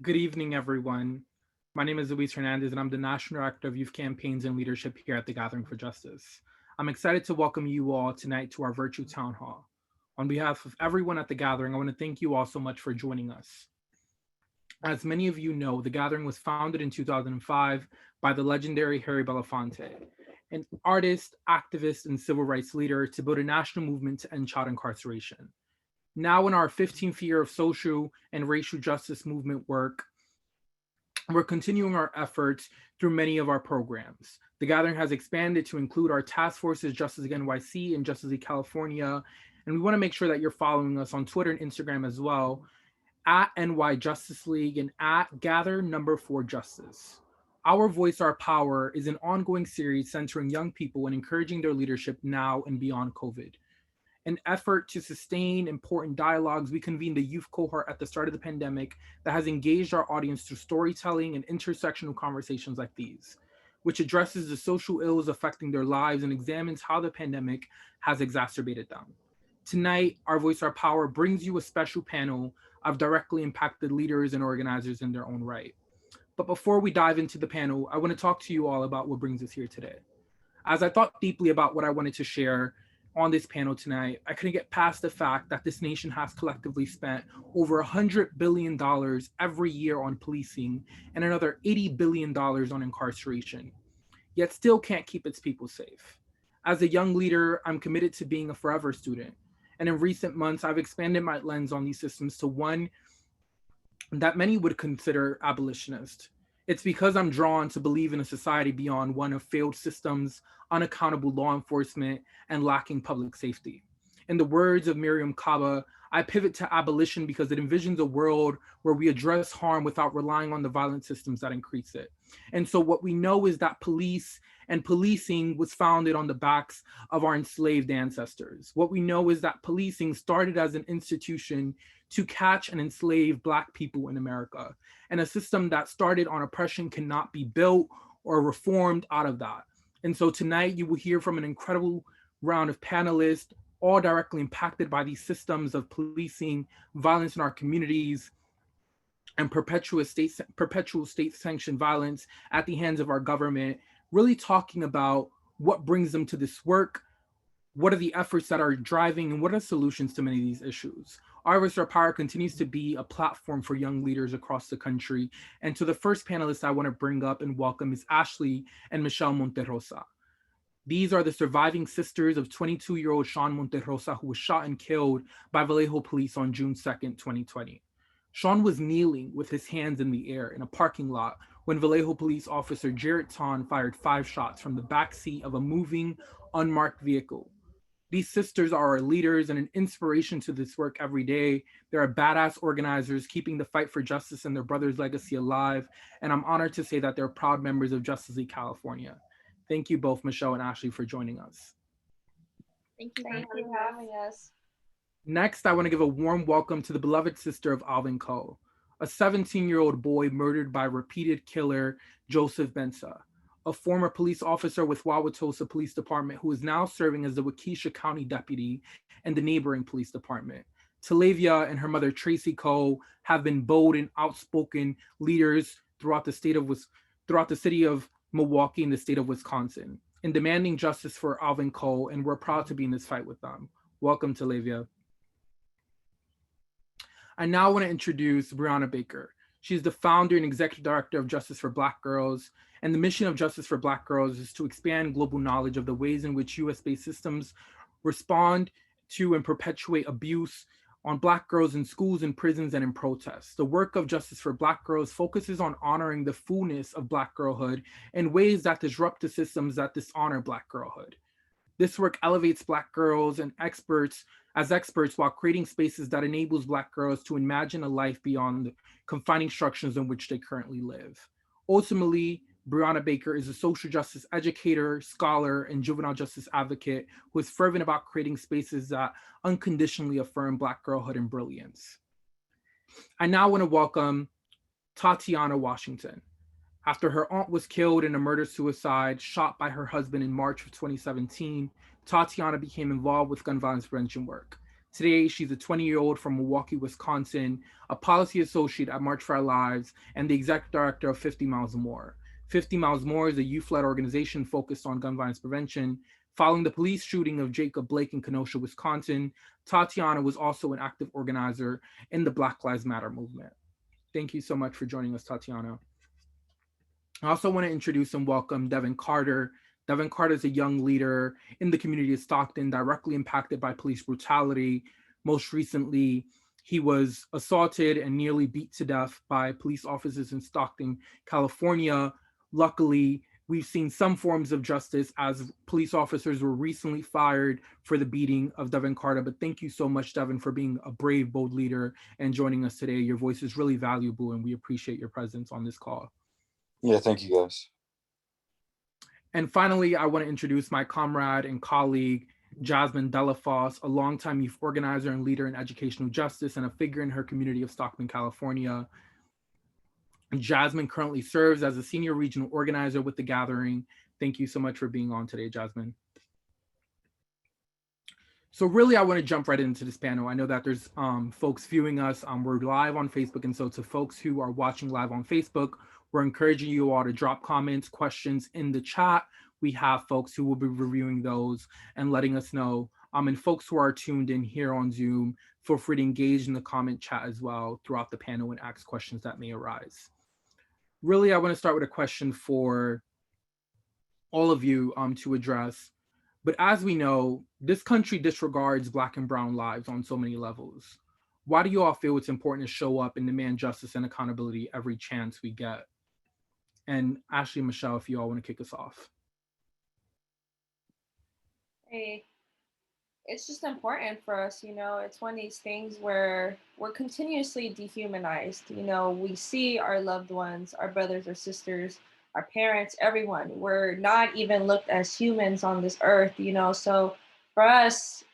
Good evening, everyone. My name is Luis Hernandez, and I'm the National Director of Youth Campaigns and Leadership here at the Gathering for Justice. I'm excited to welcome you all tonight to our virtual town hall. On behalf of everyone at the Gathering, I want to thank you all so much for joining us. As many of you know, the Gathering was founded in 2005 by the legendary Harry Belafonte, an artist, activist, and civil rights leader to build a national movement to end child incarceration. Now, in our 15th year of social and racial justice movement work, we're continuing our efforts through many of our programs. The Gathering has expanded to include our task forces, Justice League NYC and Justice League California. And we want to make sure that you're following us on Twitter and Instagram as well, at NY Justice League and at Gather Number 4 Justice. Our Voice, Our Power is an ongoing series centering young people and encouraging their leadership now and beyond COVID. An effort to sustain important dialogues, we convened a youth cohort at the start of the pandemic that has engaged our audience through storytelling and intersectional conversations like these, which addresses the social ills affecting their lives and examines how the pandemic has exacerbated them. Tonight, Our Voice, Our Power brings you a special panel of directly impacted leaders and organizers in their own right. But before we dive into the panel, I want to talk to you all about what brings us here today. As I thought deeply about what I wanted to share on this panel tonight, I couldn't get past the fact that this nation has collectively spent over $100 billion every year on policing and another $80 billion on incarceration, yet still can't keep its people safe. As a young leader, I'm committed to being a forever student. And in recent months, I've expanded my lens on these systems to one that many would consider abolitionist. It's because I'm drawn to believe in a society beyond one of failed systems, unaccountable law enforcement, and lacking public safety. In the words of Miriam Kaba, I pivot to abolition because it envisions a world where we address harm without relying on the violent systems that increase it. And so what we know is that police and policing was founded on the backs of our enslaved ancestors. What we know is that policing started as an institution to catch and enslave Black people in America. And a system that started on oppression cannot be built or reformed out of that. And so tonight you will hear from an incredible round of panelists, all directly impacted by these systems of policing, violence in our communities, and perpetual state-sanctioned violence at the hands of our government, really talking about what brings them to this work, what are the efforts that are driving, and what are solutions to many of these issues. Our Voice, Our Power continues to be a platform for young leaders across the country. And to the first panelist I want to bring up and welcome is Ashley and Michelle Monterrosa. These are the surviving sisters of 22-year-old Sean Monterrosa, who was shot and killed by Vallejo police on June 2nd, 2020. Sean was kneeling with his hands in the air in a parking lot when Vallejo police officer Jarrett Ton fired 5 shots from the backseat of a moving, unmarked vehicle. These sisters are our leaders and an inspiration to this work every day. They're badass organizers keeping the fight for justice and their brother's legacy alive. And I'm honored to say that they're proud members of Justice League California. Thank you both, Michelle and Ashley, for joining us. Thank you for having us. Next, I want to give a warm welcome to the beloved sister of Alvin Cole, a 17-year-old boy murdered by repeated killer Joseph Bensa, a former police officer with Wauwatosa Police Department who is now serving as the Waukesha County deputy in the neighboring police department. Talevia and her mother Tracy Cole have been bold and outspoken leaders throughout the city of Milwaukee and the state of Wisconsin in demanding justice for Alvin Cole, and we're proud to be in this fight with them. Welcome, Talevia. I now want to introduce Brianna Baker. She's the founder and executive director of Justice for Black Girls, and the mission of Justice for Black Girls is to expand global knowledge of the ways in which US-based systems respond to and perpetuate abuse on Black girls in schools, in prisons, and in protests. The work of Justice for Black Girls focuses on honoring the fullness of Black girlhood in ways that disrupt the systems that dishonor Black girlhood. This work elevates Black girls and experts while creating spaces that enables Black girls to imagine a life beyond the confining structures in which they currently live. Ultimately, Brianna Baker is a social justice educator, scholar, and juvenile justice advocate who is fervent about creating spaces that unconditionally affirm Black girlhood and brilliance. I now want to welcome Tatianna Washington. After her aunt was killed in a murder-suicide shot by her husband in March of 2017, Tatianna became involved with gun violence prevention work. Today, she's a 20-year-old from Milwaukee, Wisconsin, a policy associate at March for Our Lives, and the executive director of 50 Miles More. 50 Miles More is a youth-led organization focused on gun violence prevention. Following the police shooting of Jacob Blake in Kenosha, Wisconsin, Tatianna was also an active organizer in the Black Lives Matter movement. Thank you so much for joining us, Tatianna. I also want to introduce and welcome Devin Carter. Devin Carter is a young leader in the community of Stockton, directly impacted by police brutality. Most recently, he was assaulted and nearly beat to death by police officers in Stockton, California. Luckily, we've seen some forms of justice as police officers were recently fired for the beating of Devin Carter. But thank you so much, Devin, for being a brave, bold leader and joining us today. Your voice is really valuable, and we appreciate your presence on this call. Yeah, thank you, guys. And finally, I want to introduce my comrade and colleague, Jasmine Delafosse, a longtime youth organizer and leader in educational justice and a figure in her community of Stockton, California. Jasmine currently serves as a senior regional organizer with the Gathering. Thank you so much for being on today, Jasmine. So really, I want to jump right into this panel. I know that there's folks viewing us. We're live on Facebook. And so to folks who are watching live on Facebook, we're encouraging you all to drop comments, questions in the chat. We have folks who will be reviewing those and letting us know. And folks who are tuned in here on Zoom, feel free to engage in the comment chat as well throughout the panel and ask questions that may arise. Really, I want to start with a question for all of you to address. But as we know, this country disregards Black and brown lives on so many levels. Why do you all feel it's important to show up and demand justice and accountability every chance we get? And Ashley and Michelle, if you all want to kick us off. Hey, it's just important for us, it's one of these things where we're continuously dehumanized. We see our loved ones, our brothers or sisters, our parents, everyone. We're not even looked as humans on this earth, so for us,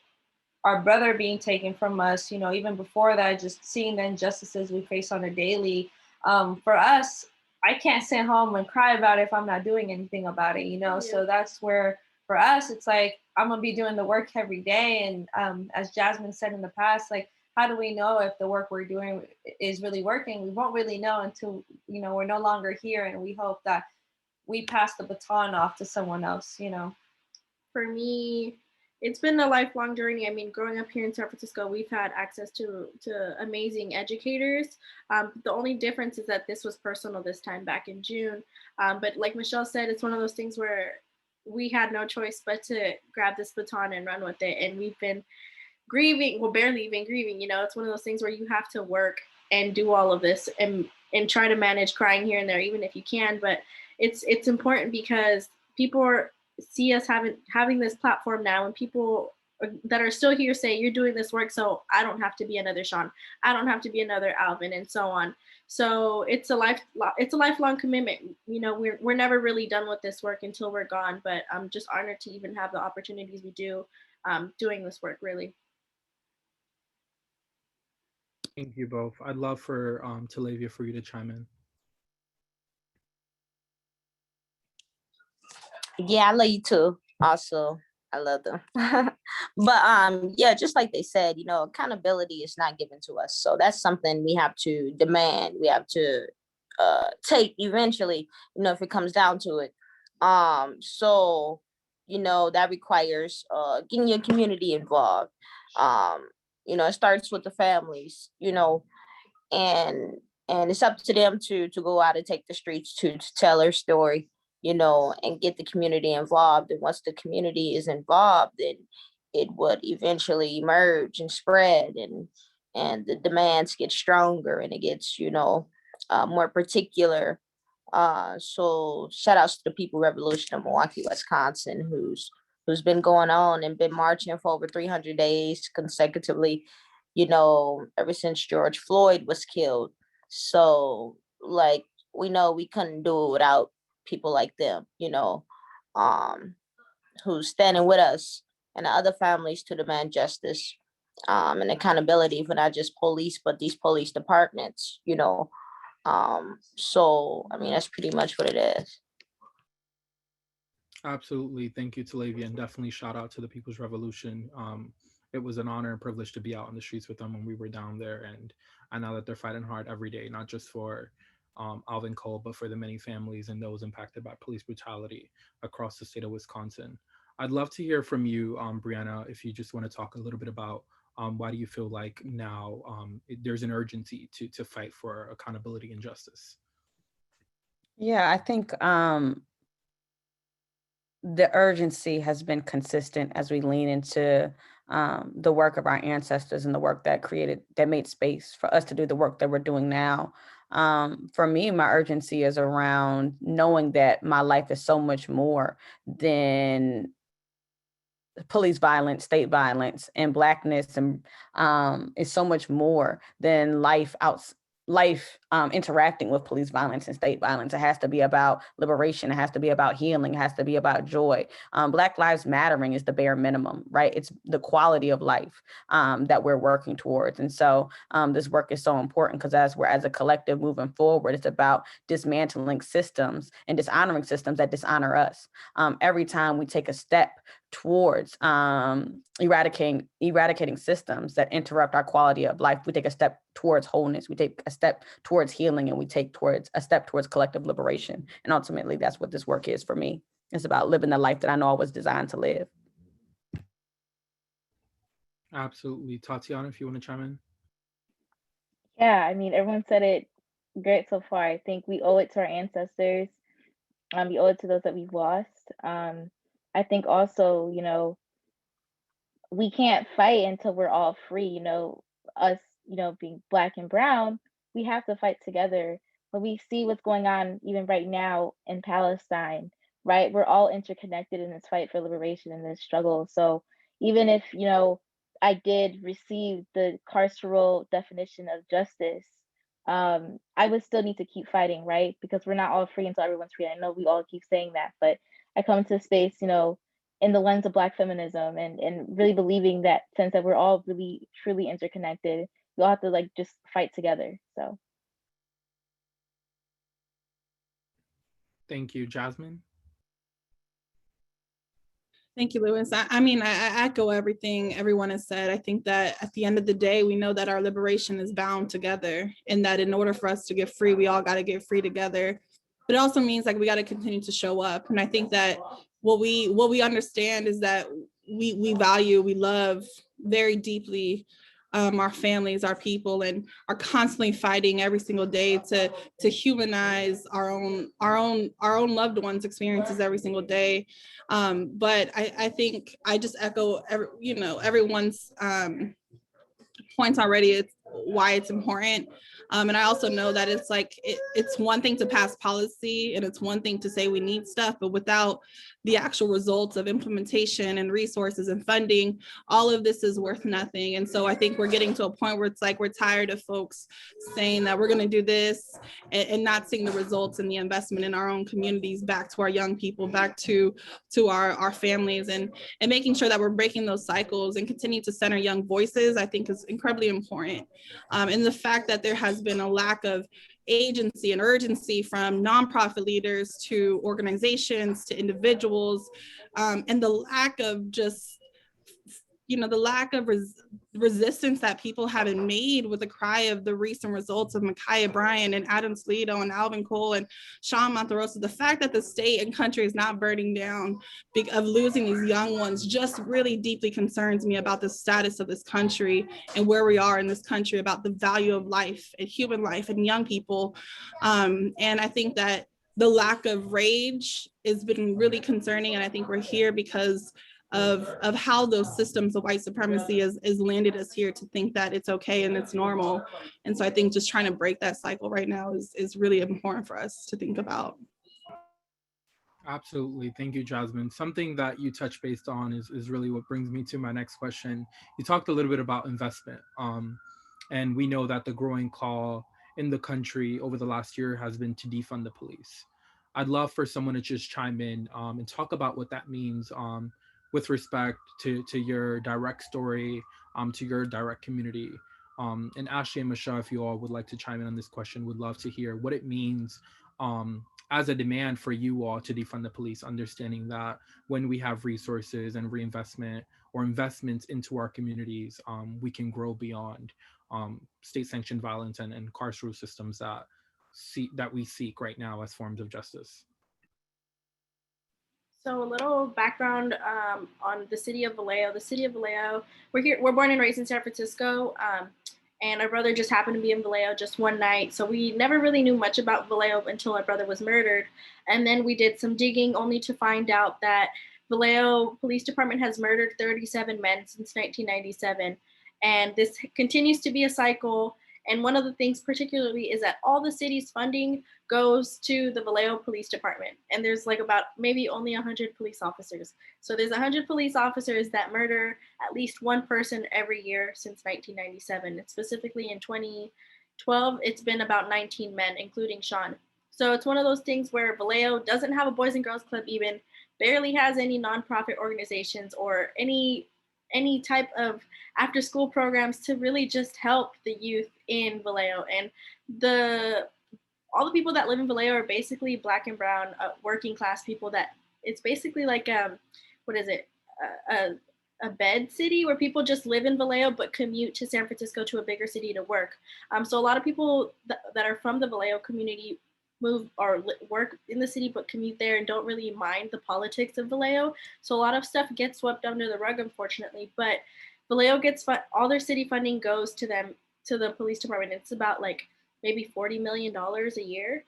our brother being taken from us, even before that, just seeing the injustices we face on a daily, for us, I can't sit home and cry about it if I'm not doing anything about it, Yeah. So that's where, for us, it's like, I'm gonna be doing the work every day. And as Jasmine said in the past, like, how do we know if the work we're doing is really working? We won't really know until, we're no longer here. And we hope that we pass the baton off to someone else, For me, it's been a lifelong journey. I mean, growing up here in San Francisco, we've had access to amazing educators. The only difference is that this was personal this time back in June. But like Michelle said, it's one of those things where we had no choice but to grab this baton and run with it. And we've been grieving, well, barely even grieving, it's one of those things where you have to work and do all of this and try to manage crying here and there, even if you can. But it's important because people see us having this platform now, and people that are still here say, you're doing this work, so I don't have to be another Sean, I don't have to be another Alvin, and so on. So it's a lifelong commitment. We're never really done with this work until we're gone. But I'm just honored to even have the opportunities we do doing this work, really. Thank you both. I'd love for Talevia for you to chime in. Yeah, I love you too. Also, I love them. But yeah, just like they said, accountability is not given to us. So that's something we have to demand. We have to take eventually, if it comes down to it. So, that requires getting your community involved. It starts with the families, and it's up to them to go out and take the streets to tell their story, and get the community involved. And once the community is involved, then it would eventually emerge and spread, and the demands get stronger, and it gets, more particular. So shout outs to the People Revolution of Milwaukee, Wisconsin, who's been going on and been marching for over 300 days consecutively, ever since George Floyd was killed. So, like, we know we couldn't do it without people like them, who's standing with us and the other families to demand justice and accountability for not just police, but these police departments, So, I mean, that's pretty much what it is. Absolutely. Thank you, Talevia, and definitely shout out to the People's Revolution. it was an honor and privilege to be out on the streets with them when we were down there. And I know that they're fighting hard every day, not just for Alvin Cole, but for the many families and those impacted by police brutality across the state of Wisconsin. I'd love to hear from you, Brianna, if you just want to talk a little bit about why do you feel like now there's an urgency to fight for accountability and justice? Yeah, I think the urgency has been consistent as we lean into the work of our ancestors and the work that made space for us to do the work that we're doing now. For me, my urgency is around knowing that my life is so much more than police violence, state violence, and Blackness, and is so much more than life interacting with police violence and state violence. It has to be about liberation. It has to be about healing. It has to be about joy. Black Lives Mattering is the bare minimum, right? It's the quality of life that we're working towards. And so this work is so important because as a collective moving forward, it's about dismantling systems and dishonoring systems that dishonor us. Every time we take a step towards eradicating systems that interrupt our quality of life, we take a step towards wholeness, we take a step towards healing, and we take a step towards collective liberation. And ultimately, that's what this work is for me. It's about living the life that I know I was designed to live. Absolutely. Tatiana, if you want to chime in. Yeah, I mean, everyone said it great so far. I think we owe it to our ancestors. We owe it to those that we've lost. I think also, we can't fight until we're all free. Us, being Black and brown, we have to fight together. But we see what's going on even right now in Palestine, right? We're all interconnected in this fight for liberation and this struggle. So even if, I did receive the carceral definition of justice, I would still need to keep fighting, right? Because we're not all free until everyone's free. I know we all keep saying that, but I come to space, in the lens of Black feminism and really believing that sense that we're all really truly interconnected. We all have to just fight together. So. Thank you, Jasmine. Thank you, Lewis. I mean, I echo everything everyone has said. I think that at the end of the day, we know that our liberation is bound together, and that in order for us to get free, we all got to get free together. But it also means we got to continue to show up. And I think that what we understand is that we value, we love very deeply our families, our people, and are constantly fighting every single day to humanize our own loved ones' experiences every single day. But I think I just echo everyone's points already. It's why it's important. And I also know that it's one thing to pass policy and it's one thing to say we need stuff, but without the actual results of implementation and resources and funding, all of this is worth nothing. And so I think we're getting to a point where it's we're tired of folks saying that we're going to do this and not seeing the results and the investment in our own communities back to our young people, back to our families, and making sure that we're breaking those cycles and continue to center young voices, I think is incredibly important. And the fact that there has been a lack of agency and urgency from nonprofit leaders to organizations to individuals, and the lack of resistance that people haven't made with the cry of the recent results of Ma'Khia Bryant and Adam Toledo and Alvin Cole and Sean Monterrosa. The fact that the state and country is not burning down of losing these young ones just really deeply concerns me about the status of this country and where we are in this country, about the value of life and human life and young people. And I think that the lack of rage has been really concerning. And I think we're here because of how those systems of white supremacy has landed us here to think that it's okay and it's normal. And so I think just trying to break that cycle right now is really important for us to think about. Absolutely. Thank you, Jasmine. Something that you touch based on is really what brings me to my next question. You talked a little bit about investment. And we know that the growing call in the country over the last year has been to defund the police. I'd love for someone to just chime in and talk about what that means with respect to your direct story, to your direct community. And Ashley and Michelle, if you all would like to chime in on this question, would love to hear what it means as a demand for you all to defund the police, understanding that when we have resources and reinvestment, or investments into our communities, we can grow beyond state-sanctioned violence and carceral systems that we seek right now as forms of justice. So a little background on the city of Vallejo. The city of Vallejo, we're born and raised in San Francisco, and our brother just happened to be in Vallejo just one night. So we never really knew much about Vallejo until our brother was murdered. And then we did some digging only to find out that Vallejo Police Department has murdered 37 men since 1997. And this continues to be a cycle. And one of the things particularly is that all the city's funding goes to the Vallejo Police Department. And there's like about maybe only 100 police officers. So there's 100 police officers that murder at least one person every year since 1997. And specifically in 2012, it's been about 19 men, including Sean. So it's one of those things where Vallejo doesn't have a Boys and Girls Club, even barely has any nonprofit organizations or any type of after school programs to really just help the youth in Vallejo. And all the people that live in Vallejo are basically Black and brown working class people that it's basically like, what is it? A bed city where people just live in Vallejo but commute to San Francisco to a bigger city to work. So a lot of people that are from the Vallejo community move or work in the city but commute there and don't really mind the politics of Vallejo. So a lot of stuff gets swept under the rug, unfortunately. But Vallejo gets all their city funding goes to them, to the police department. It's about like maybe $40 million a year,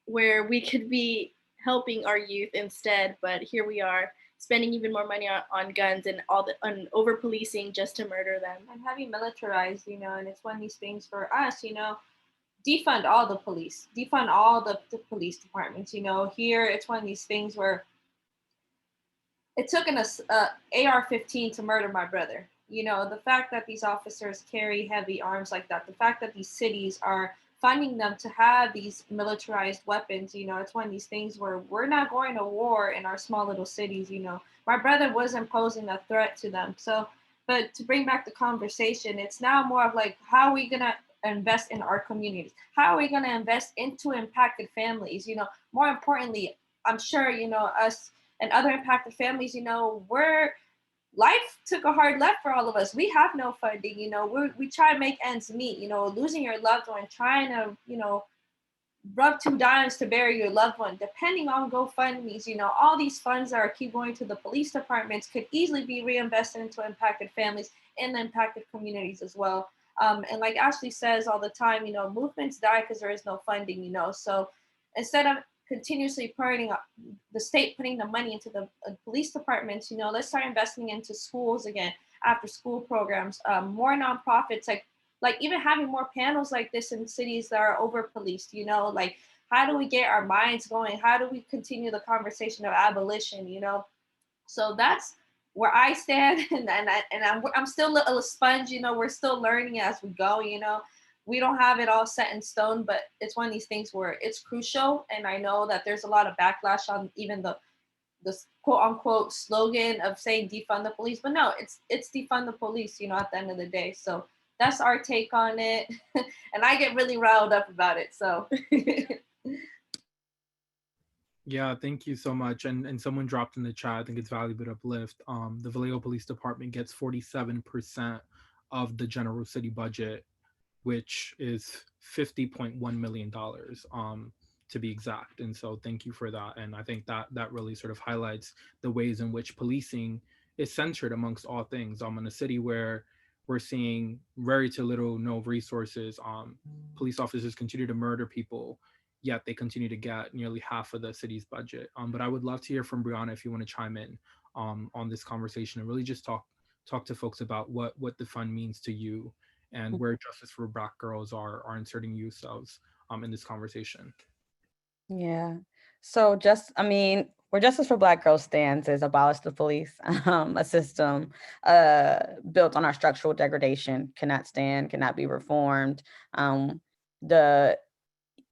where we could be helping our youth instead. But here we are spending even more money on guns and on over policing just to murder them. And having militarized, and it's one of these things for us, defund all the police, defund all the police departments. Here it's one of these things where it took an AR-15 to murder my brother. The fact that these officers carry heavy arms like that, the fact that these cities are funding them to have these militarized weapons, it's one of these things where we're not going to war in our small little cities. My brother wasn't posing a threat to them. So, but to bring back the conversation, it's now more of like, how are we going to invest in our communities? How are we going to invest into impacted families? More importantly, I'm sure, us and other impacted families, life took a hard left for all of us. We have no funding, we try to make ends meet, losing your loved one, trying to, rub 2 dimes to bury your loved one, depending on GoFundMe's, all these funds that keep going to the police departments could easily be reinvested into impacted families and impacted communities as well. And like Ashley says all the time, movements die because there is no funding, so instead of continuously the state putting the money into the police departments, let's start investing into schools again, after school programs, more nonprofits, like even having more panels like this in cities that are over policed, like how do we get our minds going? How do we continue the conversation of abolition, So that's where I stand, and I'm still a sponge, we're still learning as we go, we don't have it all set in stone, but it's one of these things where it's crucial. And I know that there's a lot of backlash on even the quote unquote slogan of saying defund the police, but no, it's defund the police, at the end of the day. So that's our take on it. And I get really riled up about it, so. Yeah, thank you so much. And someone dropped in the chat, I think it's valuable to uplift. The Vallejo Police Department gets 47% of the general city budget, which is $50.1 million to be exact. And so thank you for that. And I think that really sort of highlights the ways in which policing is centered amongst all things. In a city where we're seeing very to little, no resources, police officers continue to murder people, yet they continue to get nearly half of the city's budget. But I would love to hear from Brianna if you want to chime in on this conversation and really just talk to folks about what the fund means to you and where Justice for Black Girls are inserting yourselves in this conversation. Yeah. So where Justice for Black Girls stands is abolish the police, a system built on our structural degradation, cannot stand, cannot be reformed.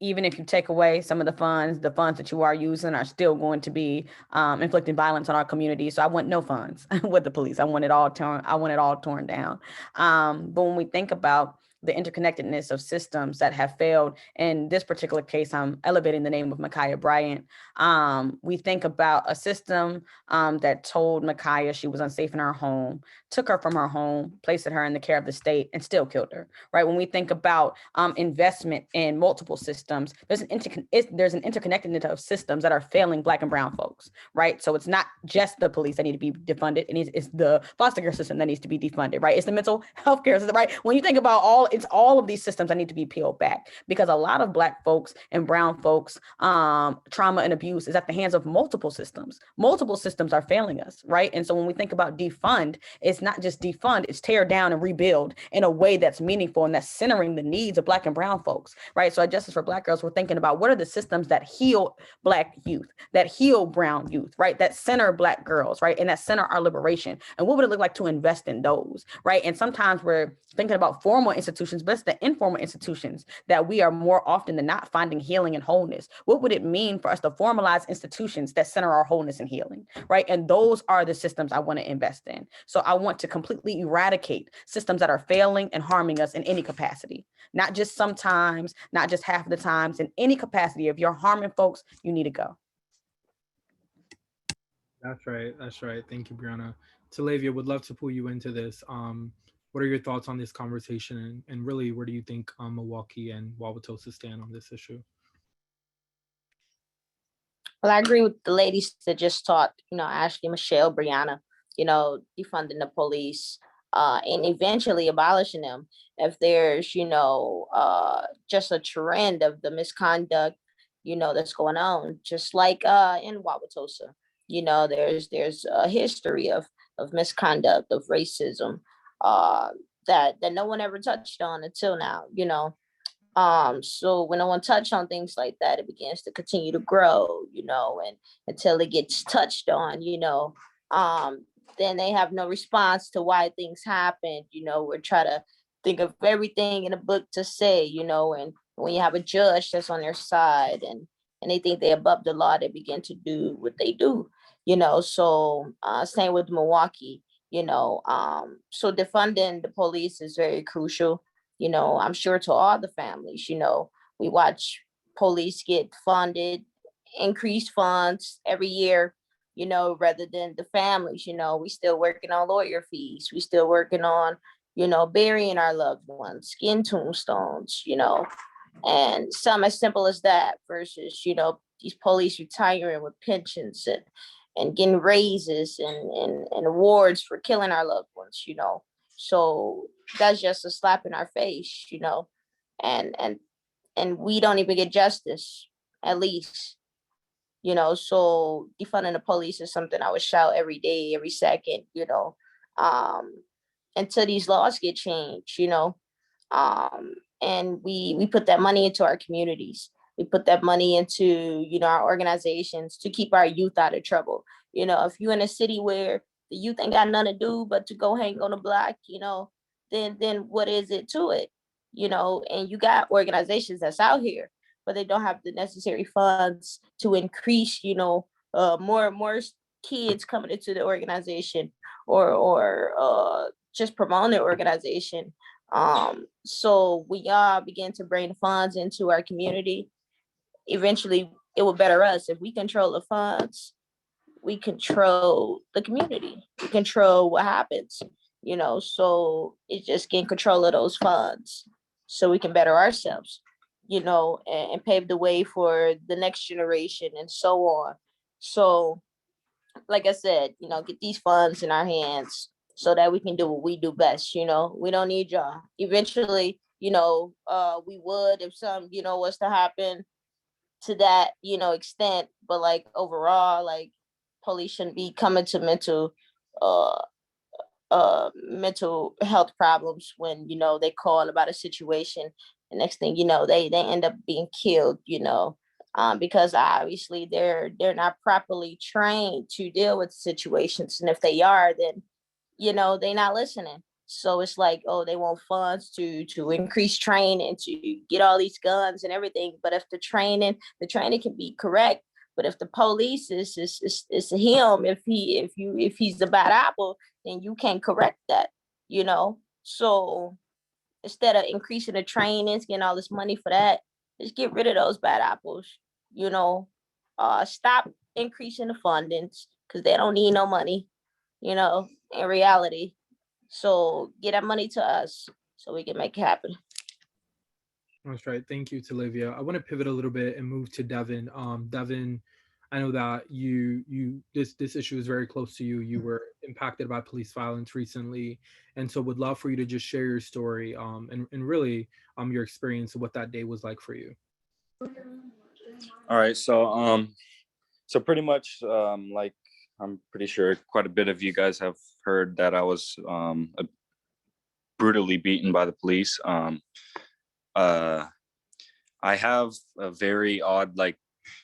Even if you take away some of the funds that you are using are still going to be inflicting violence on our community. So I want no funds with the police. I want it all torn down. But when we think about the interconnectedness of systems that have failed. In this particular case, I'm elevating the name of Ma'Khia Bryant. We think about a system that told Ma'Khia she was unsafe in her home, took her from her home, placed her in the care of the state, and still killed her, right? When we think about investment in multiple systems, there's an interconnectedness of systems that are failing Black and brown folks, right? So it's not just the police that need to be defunded, it's the foster care system that needs to be defunded, right? It's the mental health care system, right? When you think about it's all of these systems that need to be peeled back, because a lot of Black folks and brown folks, trauma and abuse is at the hands of multiple systems. Multiple systems are failing us, right? And so when we think about defund, it's not just defund, it's tear down and rebuild in a way that's meaningful and that's centering the needs of Black and brown folks, right? So at Justice for Black Girls, we're thinking about what are the systems that heal Black youth, that heal brown youth, right? That center Black girls, right? And that center our liberation. And what would it look like to invest in those, right? And sometimes we're thinking about formal institutions, but it's the informal institutions that we are more often than not finding healing and wholeness. What would it mean for us to formalize institutions that center our wholeness and healing, right? And those are the systems I want to invest in. So I want to completely eradicate systems that are failing and harming us in any capacity, not just sometimes, not just half of the times, in any capacity. If you're harming folks, you need to go. That's right. That's right. Thank you, Brianna. Talevia, would love to pull you into this. What are your thoughts on this conversation, and really, where do you think Milwaukee and Wauwatosa stand on this issue? Well, I agree with the ladies that just talked, Ashley, Michelle, Brianna, defunding the police, and eventually abolishing them. If there's, just a trend of the misconduct, that's going on, just like in Wauwatosa, there's a history of misconduct, of racism, that no one ever touched on until now, so when no one touched on things like that, it begins to continue to grow, and until it gets touched on, then they have no response to why things happen. We're trying to think of everything in a book to say, and when you have a judge that's on their side and they think they're above the law, they begin to do what they do, so same with Milwaukee, so defunding the police is very crucial. I'm sure to all the families, we watch police get funded, increased funds every year, rather than the families, we still working on lawyer fees. We still working on, burying our loved ones, skin tombstones, and some as simple as that versus, these police retiring with pensions and getting raises and awards for killing our loved ones, So that's just a slap in our face, and we don't even get justice, at least, so defunding the police is something I would shout every day, every second, until these laws get changed, and we put that money into our communities. We put that money into, our organizations to keep our youth out of trouble. If you're in a city where the youth ain't got nothing to do but to go hang on the block, then what is it to it? And you got organizations that's out here, but they don't have the necessary funds to increase, more kids coming into the organization or just promoting the organization. So we all begin to bring funds into our community. Eventually, it will better us. If we control the funds, we control the community. We control what happens, so it's just getting control of those funds so we can better ourselves, and pave the way for the next generation and so on. So, like I said, get these funds in our hands so that we can do what we do best. We don't need y'all. Eventually, we would if some, was to happen to that, extent, but like overall, like police shouldn't be coming to mental health problems when, they call about a situation. The next thing they end up being killed, because obviously they're not properly trained to deal with situations. And if they are, then, they're not listening. So it's like, oh, they want funds to increase training, to get all these guns and everything. But if the training can be correct. But if the police is him, if he's a bad apple, then you can't correct that, So instead of increasing the trainings, getting all this money for that, just get rid of those bad apples. You know, stop increasing the fundings because they don't need no money, you know, in reality. So get that money to us so we can make it happen. That's right. Thank you, Talevia. I want to pivot a little bit and move to Devin. Devin, I know that this issue is very close to you. You were impacted by police violence recently, and so would love for you to just share your story and really your experience of what that day was like for you. All right, so pretty much like I'm pretty sure quite a bit of you guys have heard that I was brutally beaten by the police. I have a very odd like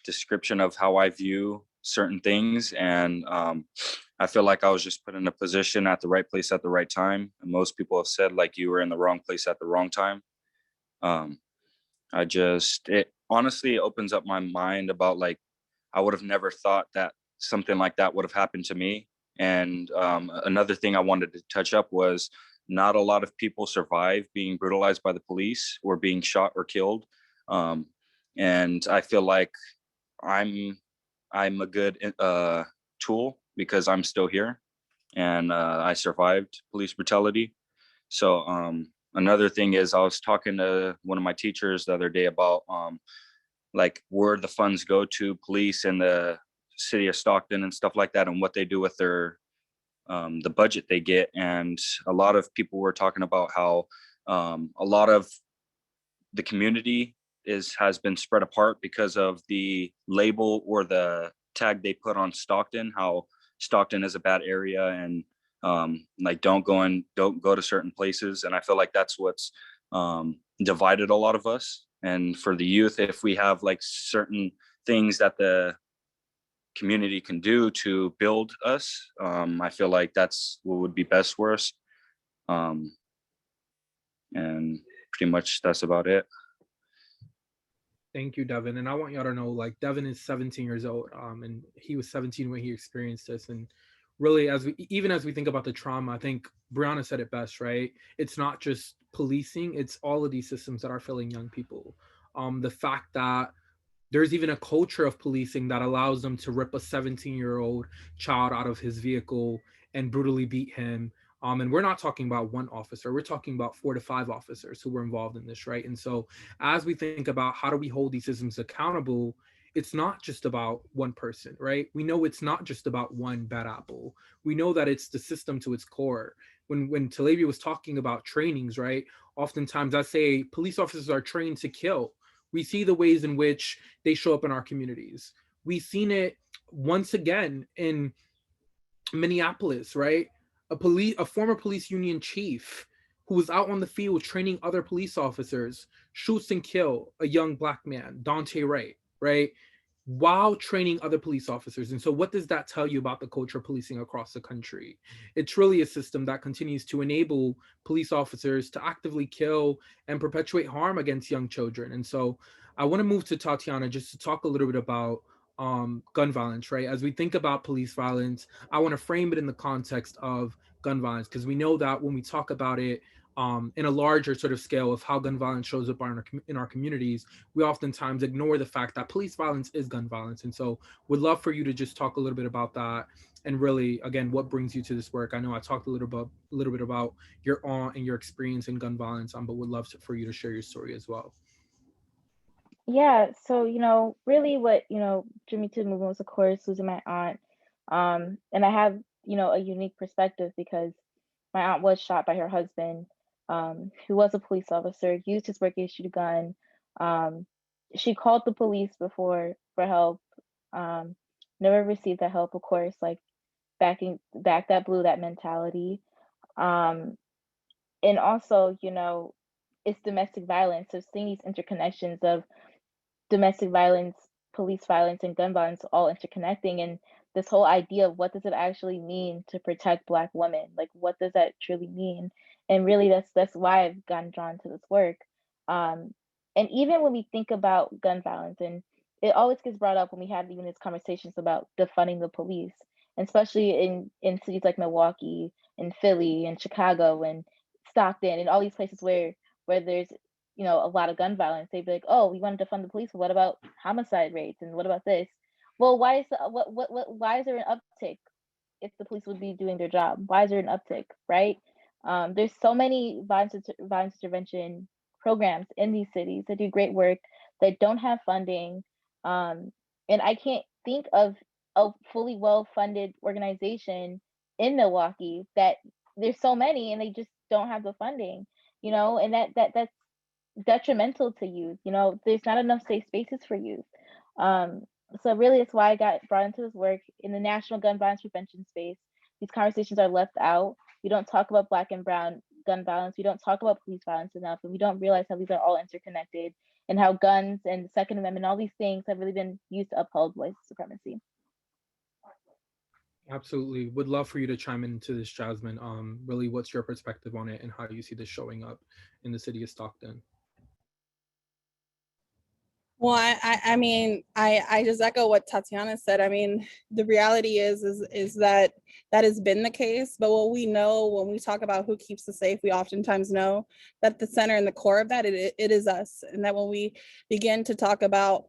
description of how I view certain things, and I feel like I was just put in a position at the right place at the right time. And most people have said like you were in the wrong place at the wrong time. It honestly opens up my mind about like I would have never thought that something like that would have happened to me. And another thing I wanted to touch up was not a lot of people survive being brutalized by the police or being shot or killed. And I feel like I'm a good tool because I'm still here and I survived police brutality. So another thing is I was talking to one of my teachers the other day about like where the funds go to police in the city of Stockton and stuff like that, and what they do with their the budget they get. And a lot of people were talking about how a lot of the community has been spread apart because of the label or the tag they put on Stockton, how Stockton is a bad area and like don't go to certain places. And I feel like that's what's divided a lot of us. And for the youth, if we have like certain things that the community can do to build us, I feel like that's what would be best for us. And pretty much that's about it. Thank you, Devin. And I want y'all to know, like, Devin is 17 years old, and he was 17 when he experienced this. And really, as we think about the trauma, I think Brianna said it best, right? It's not just policing; it's all of these systems that are failing young people. The fact that there's even a culture of policing that allows them to rip a 17-year-old child out of his vehicle and brutally beat him. And we're not talking about one officer, we're talking about 4 to 5 officers who were involved in this, right? And so as we think about how do we hold these systems accountable, it's not just about one person, right? We know it's not just about one bad apple. We know that it's the system to its core. When Talevia was talking about trainings, right? Oftentimes I say police officers are trained to kill. We see the ways in which they show up in our communities. We've seen it once again in Minneapolis, right? A former police union chief who was out on the field training other police officers shoots and kill a young black man, Dante Wright, right? While training other police officers. And so what does that tell you about the culture of policing across the country? It's really a system that continues to enable police officers to actively kill and perpetuate harm against young children. And so I want to move to Tatianna just to talk a little bit about gun violence, right? As we think about police violence, I want to frame it in the context of gun violence, because we know that when we talk about it in a larger sort of scale of how gun violence shows up in our communities, we oftentimes ignore the fact that police violence is gun violence. And so would love for you to just talk a little bit about that and really, again, what brings you to this work. I know I talked a little bit about your aunt and your experience in gun violence, but would love for you to share your story as well. Yeah, so really what drew me to the movement was, of course, losing my aunt. And I have a unique perspective because my aunt was shot by her husband, who was a police officer, used his work issued gun. She called the police before for help, never received that help, of course, like back that blew that mentality. And also, it's domestic violence. So seeing these interconnections of domestic violence, police violence, and gun violence all interconnecting, and this whole idea of what does it actually mean to protect Black women? Like, what does that truly mean? And really, that's why I've gotten drawn to this work. And even when we think about gun violence, and it always gets brought up when we have even these conversations about defunding the police, and especially in cities like Milwaukee and Philly and Chicago and Stockton and all these places where where there's, you know, a lot of gun violence, they'd be like, oh, we want to defund the police, but what about homicide rates, and what about this? Well, why is why is there an uptick if the police would be doing their job? Why is there an uptick, right? There's so many violence intervention programs in these cities that do great work that don't have funding, and I can't think of a fully well-funded organization in Milwaukee that there's so many and they just don't have the funding, you know, and that's detrimental to youth. You know, there's not enough safe spaces for youth. Um, so really, it's why I got brought into this work in the national gun violence prevention space. These conversations are left out. We don't talk about Black and brown gun violence. We don't talk about police violence enough, and we don't realize how these are all interconnected and how guns and the Second Amendment, all these things have really been used to uphold white supremacy. Absolutely. Would love for you to chime into this, Jasmine. Really, what's your perspective on it and how you see this showing up in the city of Stockton? Well, I mean, I just echo what Tatianna said. I mean, the reality is that has been the case. But what we know when we talk about who keeps us safe, we oftentimes know that the center and the core of that, it is us. And that when we begin to talk about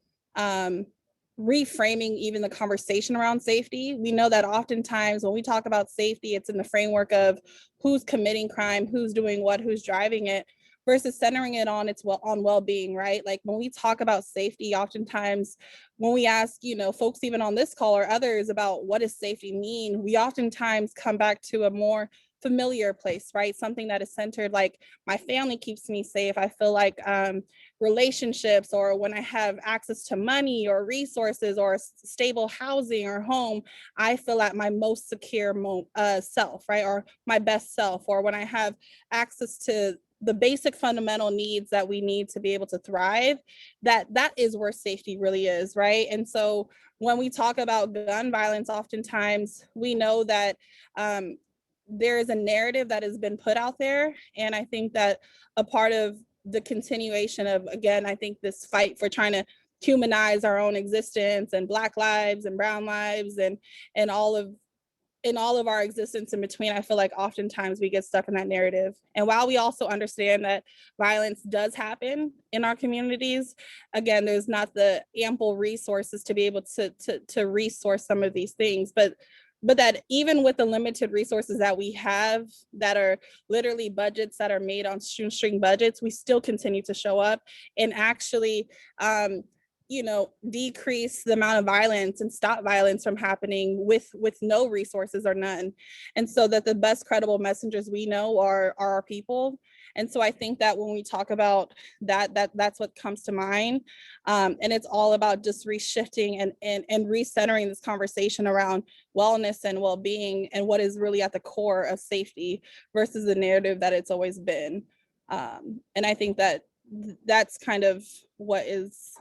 reframing even the conversation around safety, we know that oftentimes when we talk about safety, it's in the framework of who's committing crime, who's doing what, who's driving it, versus centering it on well-being, right? Like when we talk about safety, oftentimes when we ask, you know, folks even on this call or others about what does safety mean, we oftentimes come back to a more familiar place, right? Something that is centered, like my family keeps me safe. I feel like relationships, or when I have access to money or resources or stable housing or home, I feel at my most secure self, right? Or my best self, or when I have access to the basic fundamental needs that we need to be able to thrive, that is where safety really is, right? And so when we talk about gun violence, oftentimes we know that there is a narrative that has been put out there. And I think that a part of the continuation of, again, I think this fight for trying to humanize our own existence and Black lives and brown lives and all of our existence in between, I feel like oftentimes we get stuck in that narrative. And while we also understand that violence does happen in our communities, again, there's not the ample resources to be able to resource some of these things. But that even with the limited resources that we have, that are literally budgets that are made on shoestring budgets, we still continue to show up and actually you know, decrease the amount of violence and stop violence from happening with no resources or none. And so that the best credible messengers we know are our people. And so I think that when we talk about that's what comes to mind. And it's all about just reshifting and recentering this conversation around wellness and well-being and what is really at the core of safety versus the narrative that it's always been. And I think that that's kind of what is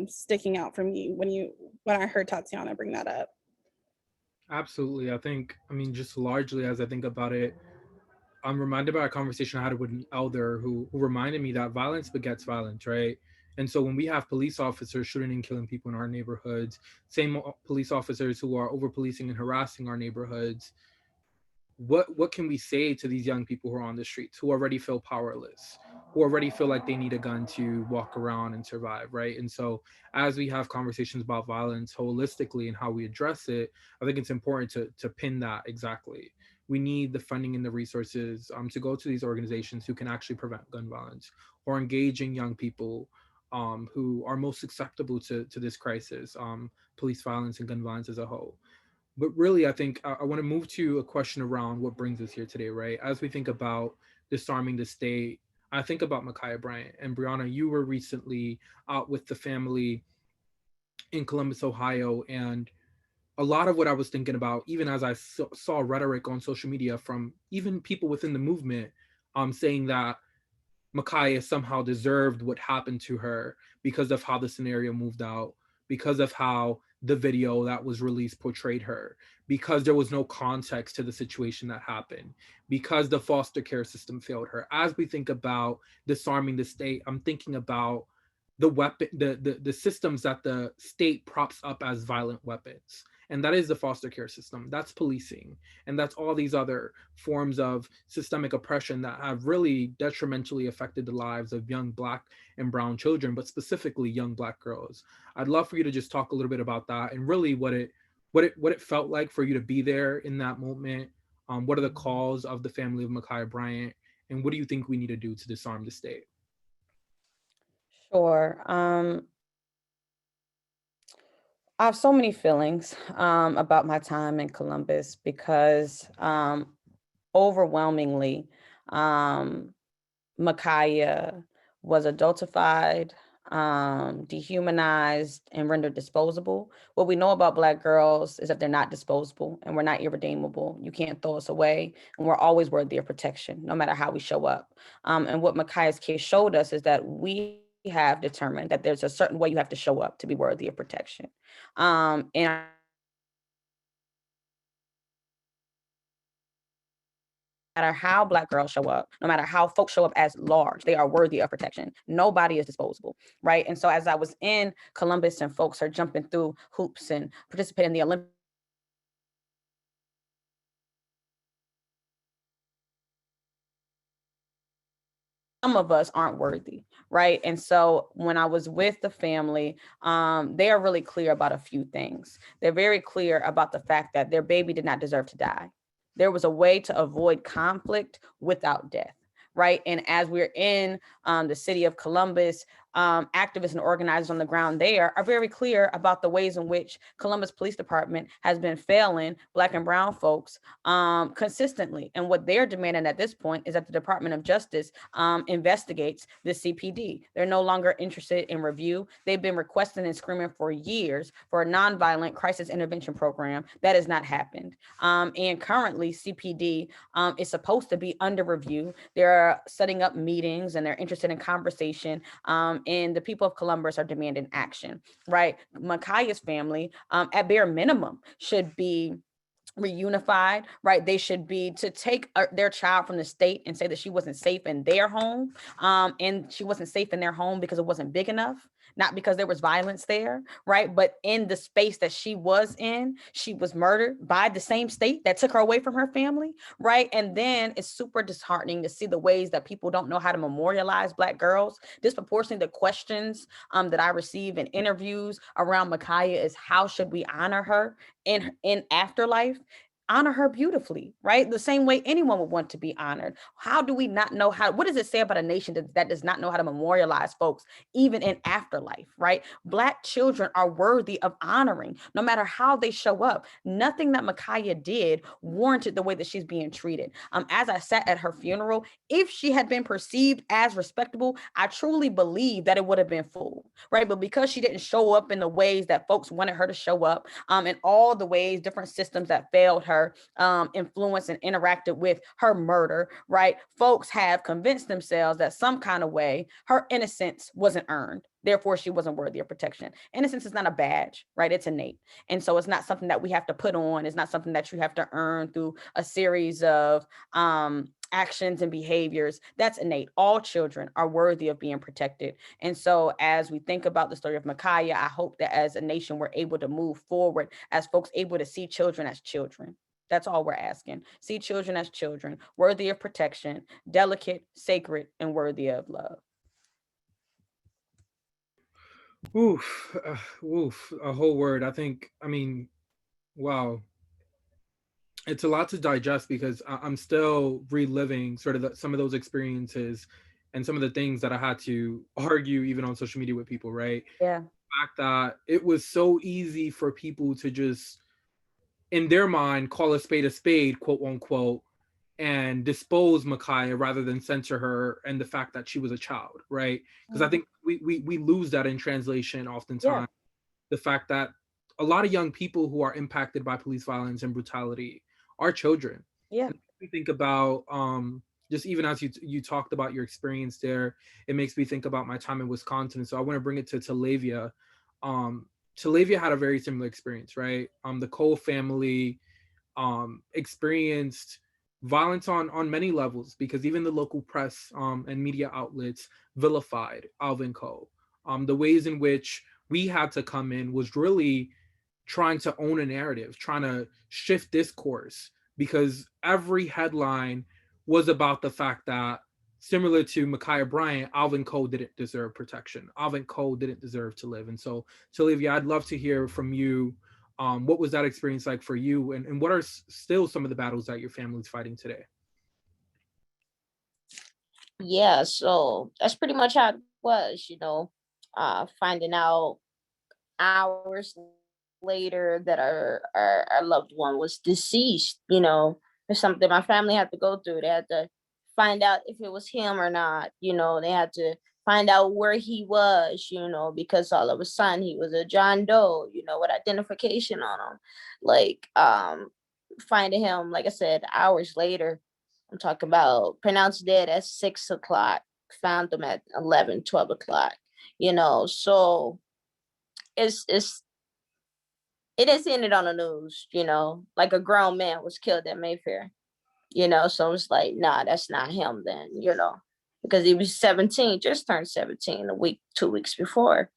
sticking out for me when I heard Tatianna bring that up. Absolutely. I mean, just largely as I think about it, I'm reminded by a conversation I had with an elder who reminded me that violence begets violence, right? And so when we have police officers shooting and killing people in our neighborhoods, same police officers who are over policing and harassing our neighborhoods, what can we say to these young people who are on the streets, who already feel powerless, who already feel like they need a gun to walk around and survive, right? And so as we have conversations about violence holistically and how we address it, I think it's important to pin that exactly. We need the funding and the resources to go to these organizations who can actually prevent gun violence, or engaging young people who are most susceptible to this crisis, police violence and gun violence as a whole. But really, I think I want to move to a question around what brings us here today, right? As we think about disarming the state, I think about Ma'Khia Bryant. And Brianna, you were recently out with the family in Columbus, Ohio. And a lot of what I was thinking about, even as I saw rhetoric on social media from even people within the movement saying that Ma'Khia somehow deserved what happened to her because of how the scenario moved out, because of how the video that was released portrayed her, because there was no context to the situation that happened, because the foster care system failed her. As we think about disarming the state, I'm thinking about the weapon, the systems that the state props up as violent weapons. And that is the foster care system. That's policing. And that's all these other forms of systemic oppression that have really detrimentally affected the lives of young Black and brown children, but specifically young Black girls. I'd love for you to just talk a little bit about that and really what it felt like for you to be there in that moment. What are the calls of the family of Ma'Khia Bryant, and what do you think we need to do to disarm the state? Sure. I have so many feelings about my time in Columbus because overwhelmingly, Ma'Khia was adultified, dehumanized, and rendered disposable. What we know about Black girls is that they're not disposable and we're not irredeemable. You can't throw us away, and we're always worthy of protection, no matter how we show up. And what Ma'Khia's case showed us is that we have determined that there's a certain way you have to show up to be worthy of protection. And matter how Black girls show up, no matter how folks show up as large, they are worthy of protection. Nobody is disposable, right? And so as I was in Columbus and folks are jumping through hoops and participating in the Olympics, some of us aren't worthy, right? And so when I was with the family, they are really clear about a few things. They're very clear about the fact that their baby did not deserve to die. There was a way to avoid conflict without death, right? And as we're in the city of Columbus, activists and organizers on the ground there are very clear about the ways in which Columbus Police Department has been failing Black and brown folks consistently. And what they're demanding at this point is that the Department of Justice investigates the CPD. They're no longer interested in review. They've been requesting and screaming for years for a nonviolent crisis intervention program. That has not happened. And currently CPD is supposed to be under review. They're setting up meetings and they're interested in conversation. And the people of Columbus are demanding action, right? Ma'Khia's family, at bare minimum, should be reunified, right? They should be to take their child from the state and say that she wasn't safe in their home, and she wasn't safe in their home because it wasn't big enough, not because there was violence there, right? But in the space that she was in, she was murdered by the same state that took her away from her family, right? And then it's super disheartening to see the ways that people don't know how to memorialize Black girls. Disproportionately, the questions that I receive in interviews around Ma'Khia is how should we honor her in afterlife? Honor her beautifully, right? The same way anyone would want to be honored. How do we not know how? What does it say about a nation that does not know how to memorialize folks even in afterlife, right? Black children are worthy of honoring no matter how they show up. Nothing that Ma'Khia did warranted the way that she's being treated. As I sat at her funeral, if she had been perceived as respectable, I truly believe that it would have been full, right? But because she didn't show up in the ways that folks wanted her to show up, in all the ways, different systems that failed her, influenced and interacted with her murder, right? Folks have convinced themselves that some kind of way her innocence wasn't earned. Therefore, she wasn't worthy of protection. Innocence is not a badge, right? It's innate. And so it's not something that we have to put on. It's not something that you have to earn through a series of actions and behaviors. That's innate. All children are worthy of being protected. And so as we think about the story of Ma'Khia, I hope that as a nation, we're able to move forward as folks able to see children as children. That's all we're asking. See children as children, worthy of protection, delicate, sacred, and worthy of love. Oof, oof, a whole word. I mean, wow. It's a lot to digest because I'm still reliving sort of some of those experiences and some of the things that I had to argue even on social media with people, right? Yeah. The fact that it was so easy for people to just, in their mind, call a spade, quote unquote, and dispose Ma'Khia rather than censor her and the fact that she was a child, right? Because I think we lose that in translation oftentimes. The fact that a lot of young people who are impacted by police violence and brutality are children. Yeah. And we think about just even as you talked about your experience there, it makes me think about my time in Wisconsin. So I want to bring it to Talevia. Talevia had a very similar experience, right? The Cole family experienced violence on many levels because even the local press and media outlets vilified Alvin Cole. The ways in which we had to come in was really trying to own a narrative, trying to shift discourse, because every headline was about the fact that, similar to Ma'Khia Bryant, Alvin Cole didn't deserve protection. Alvin Cole didn't deserve to live. And so, Talevia, I'd love to hear from you. What was that experience like for you? And what are still some of the battles that your family's fighting today? Yeah, so that's pretty much how it was, finding out hours later that our loved one was deceased. It's something my family had to go through. They had to find out if it was him or not. They had to find out where he was, because all of a sudden he was a John Doe, with identification on him. Like, finding him, like I said, hours later. I'm talking about pronounced dead at 6 o'clock, found them at 11, 12 o'clock, so it is ended on the news, like a grown man was killed at Mayfair, so it's like, nah, that's not him then, because he was 17, just turned 17 2 weeks before,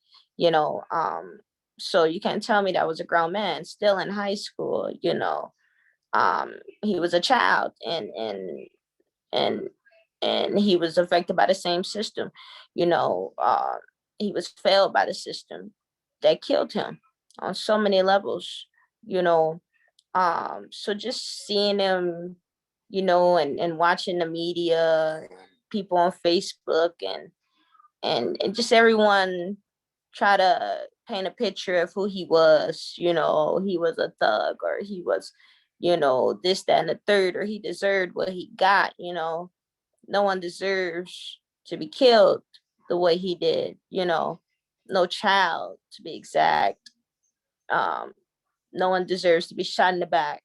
so you can't tell me that was a grown man still in high school, he was a child, and he was affected by the same system, he was failed by the system that killed him on so many levels, so just seeing him, and watching the media, people on Facebook, and just everyone try to paint a picture of who he was, he was a thug, or he was, this, that, and the third, or he deserved what he got, no one deserves to be killed the way he did, no child to be exact. No one deserves to be shot in the back,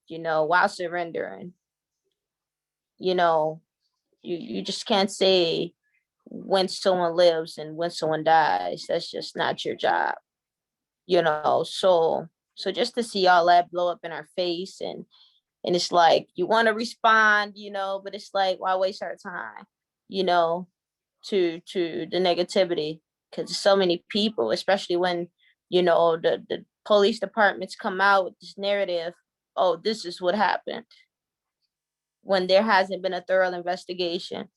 while surrendering. You just can't say when someone lives and when someone dies. That's just not your job, so just to see all that blow up in our face, and it's like you want to respond, but it's like, why waste our time, to the negativity, because so many people, especially when the police departments come out with this narrative, oh, this is what happened, when there hasn't been a thorough investigation,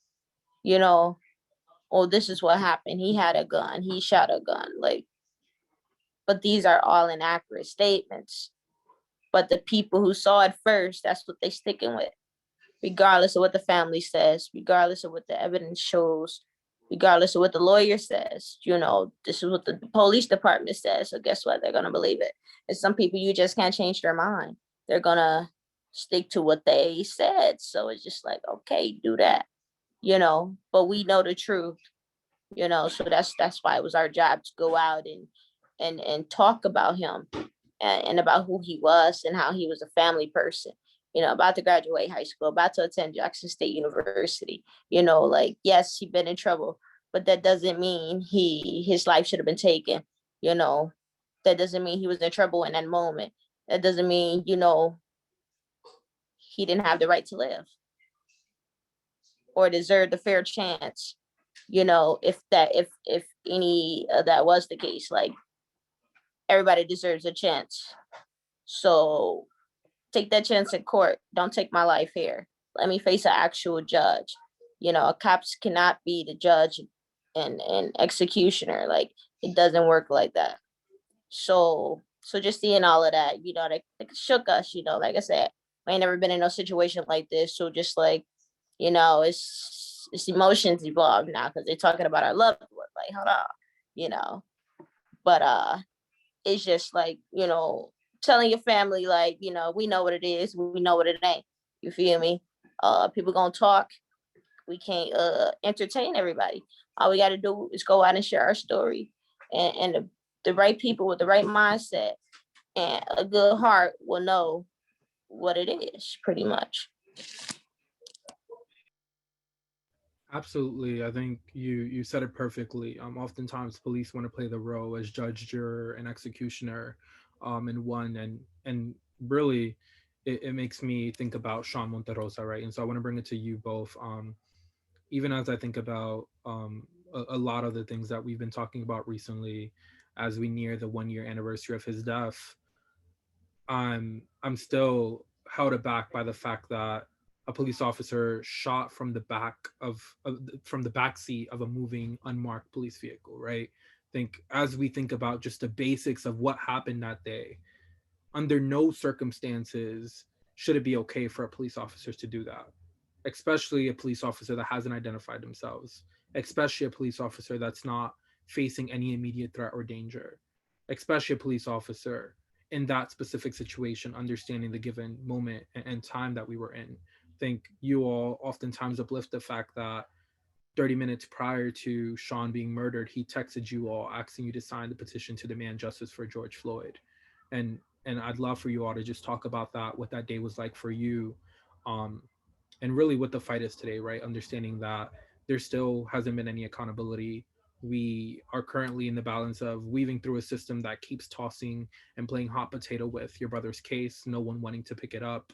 oh, this is what happened, he had a gun, he shot a gun, like, but these are all inaccurate statements, but the people who saw it first, that's what they sticking with, regardless of what the family says, regardless of what the evidence shows, regardless of what the lawyer says, this is what the police department says. So guess what? They're going to believe it. And some people, you just can't change their mind. They're going to stick to what they said. So it's just like, okay, do that, but we know the truth, so that's why it was our job to go out and talk about him, and about who he was and how he was a family person, about to graduate high school, about to attend Jackson State University, like, yes, he'd been in trouble, but that doesn't mean his life should have been taken, that doesn't mean he was in trouble in that moment. That doesn't mean, he didn't have the right to live or deserve a fair chance, if any of that was the case. Like, everybody deserves a chance. So take that chance in court. Don't take my life here. Let me face an actual judge. Cops cannot be the judge and executioner. Like, it doesn't work like that. So just seeing all of that, that shook us, like I said, I ain't never been in no situation like this. So just like, it's emotions involved now, because they're talking about our loved one. Like, hold on, but it's just like, telling your family, like, we know what it is, we know what it ain't. You feel me? People gonna talk. We can't entertain everybody. All we gotta do is go out and share our story, and the right people with the right mindset and a good heart will know what it is, pretty much. Absolutely. I think you said it perfectly. Oftentimes police want to play the role as judge, juror, and executioner, in one, and really, it makes me think about Sean Monterrosa, right? And so I want to bring it to you both. Even as I think about a lot of the things that we've been talking about recently, as we near the 1 year anniversary of his death, I'm still held aback by the fact that a police officer shot from the from the back seat of a moving unmarked police vehicle, right? Think as we think about just the basics of what happened that day, under no circumstances should it be okay for a police officer to do that, especially a police officer that hasn't identified themselves, especially a police officer that's not facing any immediate threat or danger, especially a police officer in that specific situation, understanding the given moment and time that we were in. I think you all oftentimes uplift the fact that 30 minutes prior to Sean being murdered, he texted you all asking you to sign the petition to demand justice for George Floyd. And I'd love for you all to just talk about that, what that day was like for you, um, and really what the fight is today, right? Understanding that there still hasn't been any accountability. We are currently in the balance of weaving through a system that keeps tossing and playing hot potato with your brother's case, no one wanting to pick it up.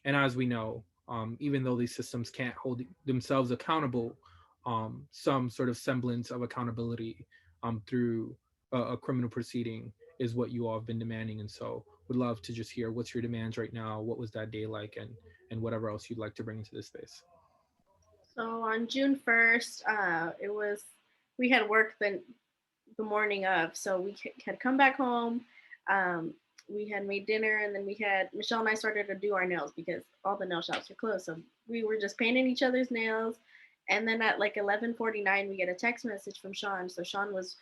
And as we know, even though these systems can't hold themselves accountable, some sort of semblance of accountability through a criminal proceeding is what you all have been demanding. And so would love to just hear what's your demands right now, what was that day like, and whatever else you'd like to bring into this space. So on June 1st, we had work the morning of, so we had come back home. We had made dinner, and then Michelle and I started to do our nails because all the nail shops were closed. So we were just painting each other's nails. And then at like 11:49, we get a text message from Sean. So Sean was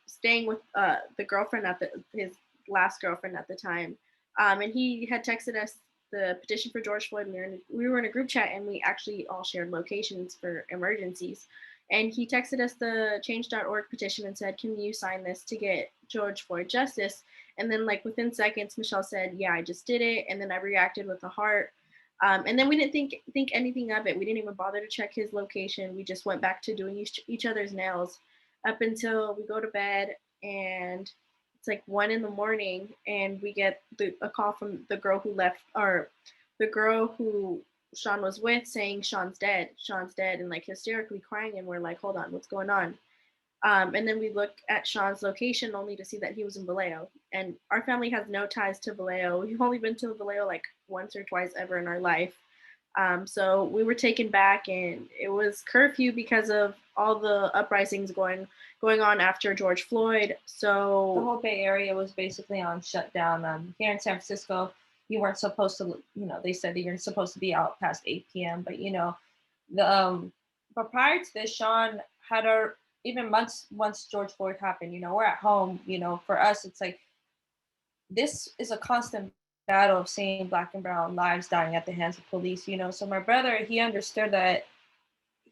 staying with the girlfriend his last girlfriend at the time. And he had texted us the petition for George Floyd. We were in a group chat, and we actually all shared locations for emergencies. And he texted us the change.org petition and said, "Can you sign this to get George Floyd justice?" And then like within seconds, Michelle said, "Yeah, I just did it." And then I reacted with a heart. And then we didn't think anything of it. We didn't even bother to check his location. We just went back to doing each other's nails up until we go to bed, and it's like 1 a.m, and we get a call from the girl who left, or the girl who Sean was with, saying Sean's dead, and like hysterically crying. And we're like, hold on, what's going on? And then we look at Sean's location only to see that he was in Vallejo. And our family has no ties to Vallejo. We've only been to Vallejo like once or twice ever in our life. So we were taken back, and it was curfew because of all the uprisings going on after George Floyd. So the whole Bay Area was basically on shutdown. Here in San Francisco, you weren't supposed to, they said that you're supposed to be out past 8 p.m. But, but prior to this, Sean had even months once George Floyd happened, we're at home, for us, it's like, this is a constant battle of seeing Black and brown lives dying at the hands of police, So my brother, he understood that.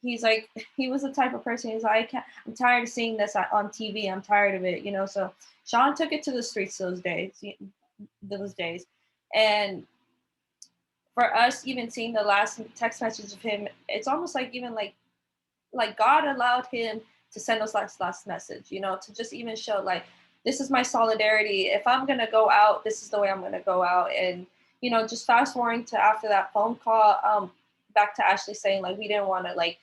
He's like, he was the type of person, he's like, I'm tired of seeing this on TV. I'm tired of it, So Sean took it to the streets those days. And for us, even seeing the last text message of him, it's almost like even like God allowed him to send us last message, to just even show like, this is my solidarity. If I'm going to go out, this is the way I'm going to go out. And, just fast forwarding to after that phone call, back to Ashley saying like, we didn't want to like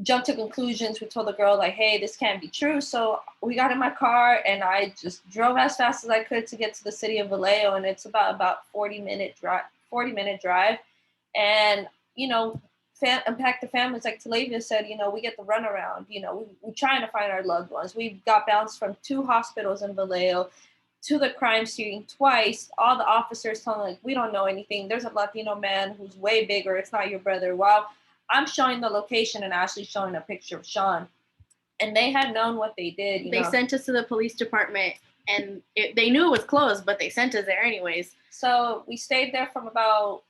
jump to conclusions. We told the girl like, hey, this can't be true. So we got in my car, and I just drove as fast as I could to get to the city of Vallejo. And it's about 40-minute drive. And, impact the families, like Talevia said, we get the runaround, we're trying to find our loved ones. We got bounced from 2 hospitals in Vallejo to the crime scene twice. All the officers telling like, we don't know anything. There's a Latino man who's way bigger. It's not your brother. While I'm showing the location and Ashley's showing a picture of Sean. And they had known what they did. They sent us to the police department, and they knew it was closed, but they sent us there anyways. So we stayed there from about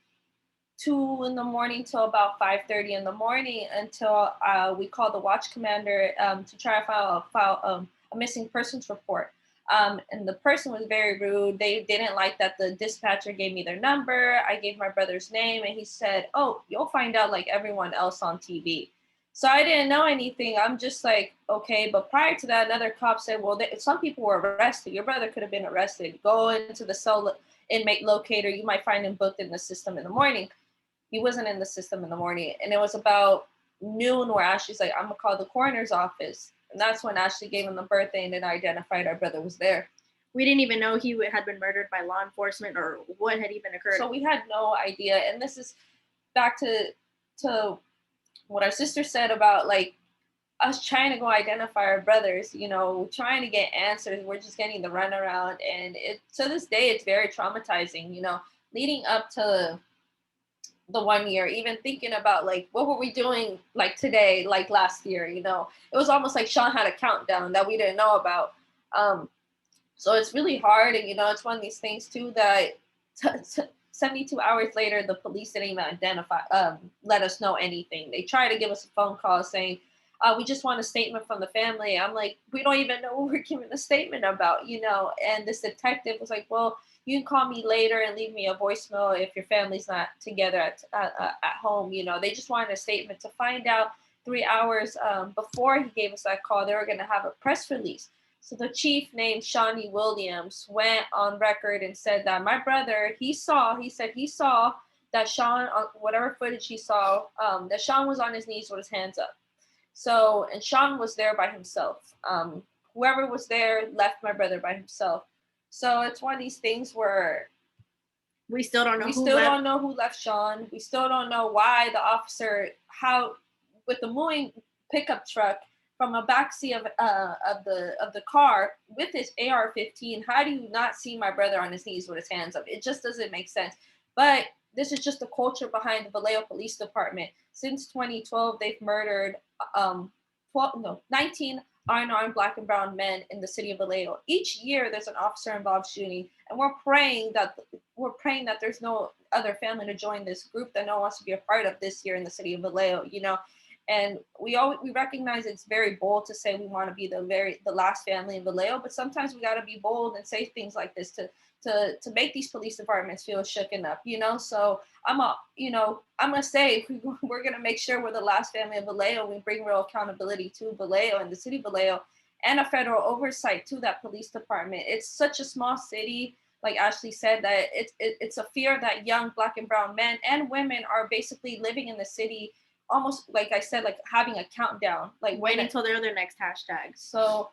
2 a.m. till about 5:30 in the morning until we called the watch commander to try to file a missing persons report. And the person was very rude. They didn't like that the dispatcher gave me their number. I gave my brother's name, and he said, "Oh, you'll find out like everyone else on TV." So I didn't know anything. I'm just like, okay. But prior to that, another cop said, well, some people were arrested. Your brother could have been arrested. Go into the cell inmate locator. You might find him booked in the system in the morning. He wasn't in the system in the morning. And it was about noon where Ashley's like, I'm going to call the coroner's office. And that's when Ashley gave him the birthday and then identified our brother was there. We didn't even know he had been murdered by law enforcement or what had even occurred. So we had no idea. And this is back to what our sister said about like us trying to go identify our brothers, you know, trying to get answers. We're just getting the runaround. And it to this day, it's very traumatizing, you know, leading up to the 1 year, even thinking about like what were we doing like today, like last year, you know, it was almost like Sean had a countdown that we didn't know about. So it's really hard. And, you know, it's one of these things too that 72 hours later, the police didn't even let us know anything. They tried to give us a phone call saying, we just want a statement from the family. I'm like, we don't even know what we're giving a statement about, you know? And this detective was like, well, you can call me later and leave me a voicemail if your family's not together at home. You know, they just wanted a statement to find out 3 hours before he gave us that call, they were going to have a press release. So the chief named Shawnee Williams went on record and said that my brother, he saw that Sean, on whatever footage he saw, that Sean was on his knees with his hands up. So, and Sean was there by himself. Whoever was there left my brother by himself. So it's one of these things where we still don't know who left Sean. We still don't know why the officer, how with the moving pickup truck from a backseat of the car with his AR-15, how do you not see my brother on his knees with his hands up? It just doesn't make sense. But this is just the culture behind the Vallejo Police Department. Since 2012, they've murdered 19 unarmed Black and brown men in the city of Vallejo. Each year, there's an officer-involved shooting, and we're praying that there's no other family to join this group that no one wants to be a part of this year in the city of Vallejo. You know. And we recognize it's very bold to say we want to be the last family in Vallejo, but sometimes we got to be bold and say things like this to make these police departments feel shooken up, you know. So I'm gonna say we're gonna make sure we're the last family in Vallejo. We bring real accountability to Vallejo and the city of Vallejo, and a federal oversight to that police department. It's such a small city, like Ashley said, that it's a fear that young Black and brown men and women are basically living in the city. Almost like I said, like having a countdown, like waiting until they're their next hashtag. So,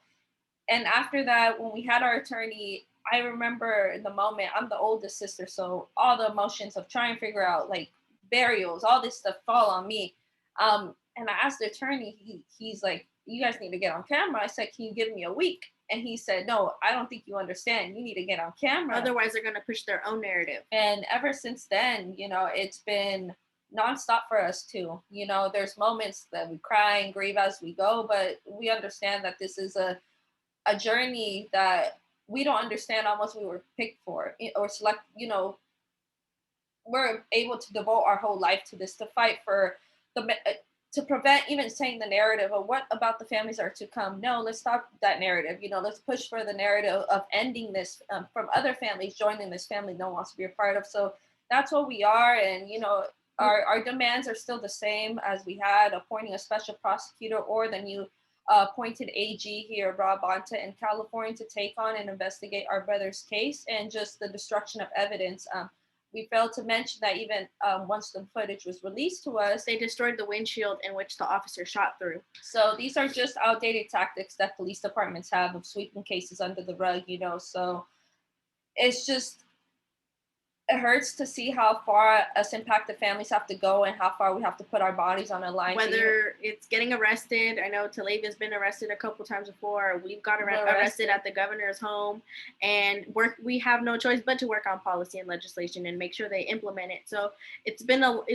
and after that, when we had our attorney, I remember in the moment, I'm the oldest sister, so all the emotions of trying to figure out like burials, all this stuff fall on me. And I asked the attorney, he's like, you guys need to get on camera. I said, can you give me a week? And he said, no, I don't think you understand. You need to get on camera. Otherwise, they're going to push their own narrative. And ever since then, you know, it's been nonstop for us too. You know, there's moments that we cry and grieve as we go, but we understand that this is a journey that we don't understand almost we were picked for or select, you know, we're able to devote our whole life to this, to fight for to prevent even saying the narrative of what about the families are to come. No, let's stop that narrative. You know, let's push for the narrative of ending this from other families joining this family no one wants to be a part of. So that's what we are. And, you know, our demands are still the same as we had, appointing a special prosecutor or the new appointed AG here, Rob Bonta in California, to take on and investigate our brother's case and just the destruction of evidence. We failed to mention that even once the footage was released to us, they destroyed the windshield in which the officer shot through. So these are just outdated tactics that police departments have of sweeping cases under the rug, you know. So it's just, it hurts to see how far us impacted families have to go and how far we have to put our bodies on a line. Whether it's getting arrested, I know Talevia's been arrested a couple times before. We've got arrested at the governor's home, and we have no choice but to work on policy and legislation and make sure they implement it. So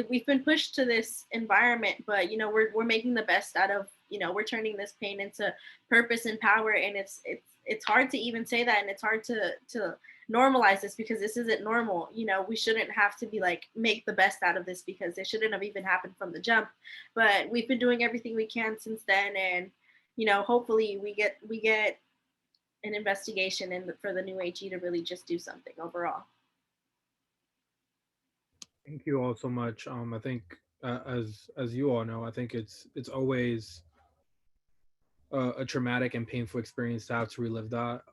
we've been pushed to this environment, but you know we're making the best out of, you know, we're turning this pain into purpose and power, and it's hard to even say that, and it's hard to normalize this because this isn't normal. You know, we shouldn't have to be like make the best out of this because it shouldn't have even happened from the jump. But we've been doing everything we can since then, and you know, hopefully we get an investigation and for the new AG to really just do something overall. Thank you all so much. I think as you all know, I think it's always a traumatic and painful experience to have to relive that.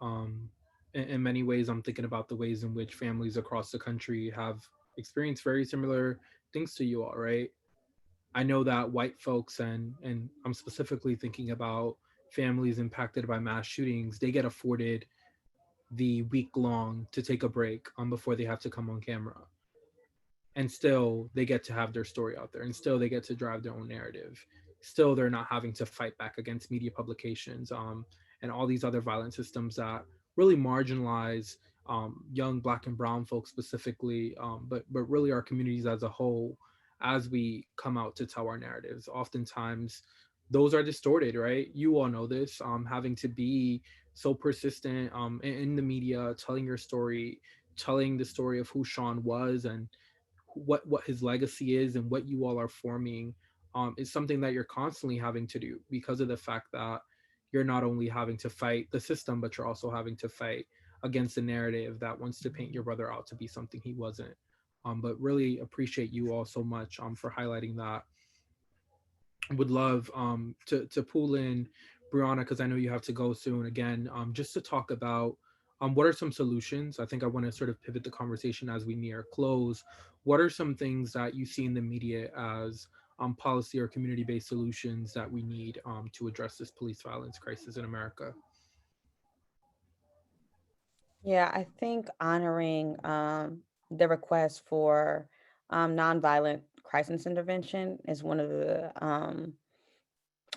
In many ways, I'm thinking about the ways in which families across the country have experienced very similar things to you all, right? I know that white folks and I'm specifically thinking about families impacted by mass shootings, they get afforded the week long to take a break before they have to come on camera, and still they get to have their story out there, and still they get to drive their own narrative. Still they're not having to fight back against media publications and all these other violent systems that really marginalize young Black and brown folks specifically, but really our communities as a whole. As we come out to tell our narratives, oftentimes those are distorted, right? You all know this. Having to be so persistent in the media, telling your story, telling the story of who Sean was and what his legacy is and what you all are forming, is something that you're constantly having to do, because of the fact that you're not only having to fight the system, but you're also having to fight against the narrative that wants to paint your brother out to be something he wasn't. But really appreciate you all so much for highlighting that. Would love to pull in Brianna, because I know you have to go soon again, just to talk about what are some solutions. I think I want to sort of pivot the conversation as we near close. What are some things that you see in the media as policy or community-based solutions that we need to address this police violence crisis in America? Yeah, I think honoring the request for nonviolent crisis intervention is one of the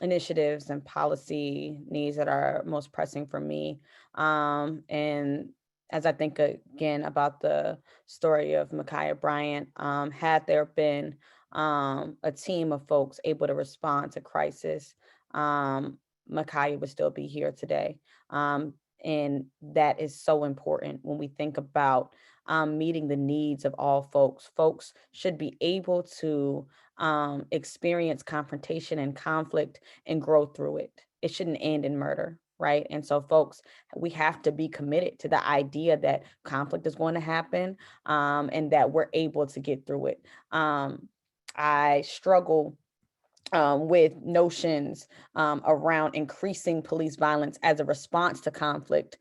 initiatives and policy needs that are most pressing for me. And as I think again about the story of Ma'Khia Bryant, had there been a team of folks able to respond to crisis, Ma'Khia would still be here today. And that is so important when we think about meeting the needs of all folks. Folks should be able to experience confrontation and conflict and grow through it. It shouldn't end in murder, right? And so, folks, we have to be committed to the idea that conflict is going to happen, and that we're able to get through it. I struggle with notions around increasing police violence as a response to conflict,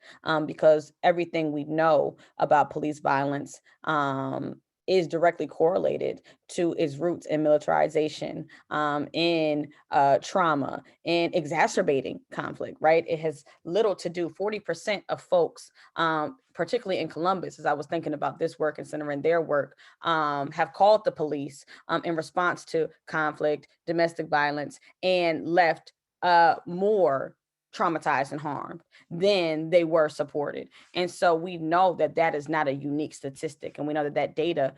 because everything we know about police violence is directly correlated to its roots in militarization, in trauma, in exacerbating conflict, right? It has little to do, 40% of folks, particularly in Columbus, as I was thinking about this work and centering their work, have called the police in response to conflict, domestic violence, and left more traumatized and harmed than they were supported. And so we know that that is not a unique statistic. And we know that that data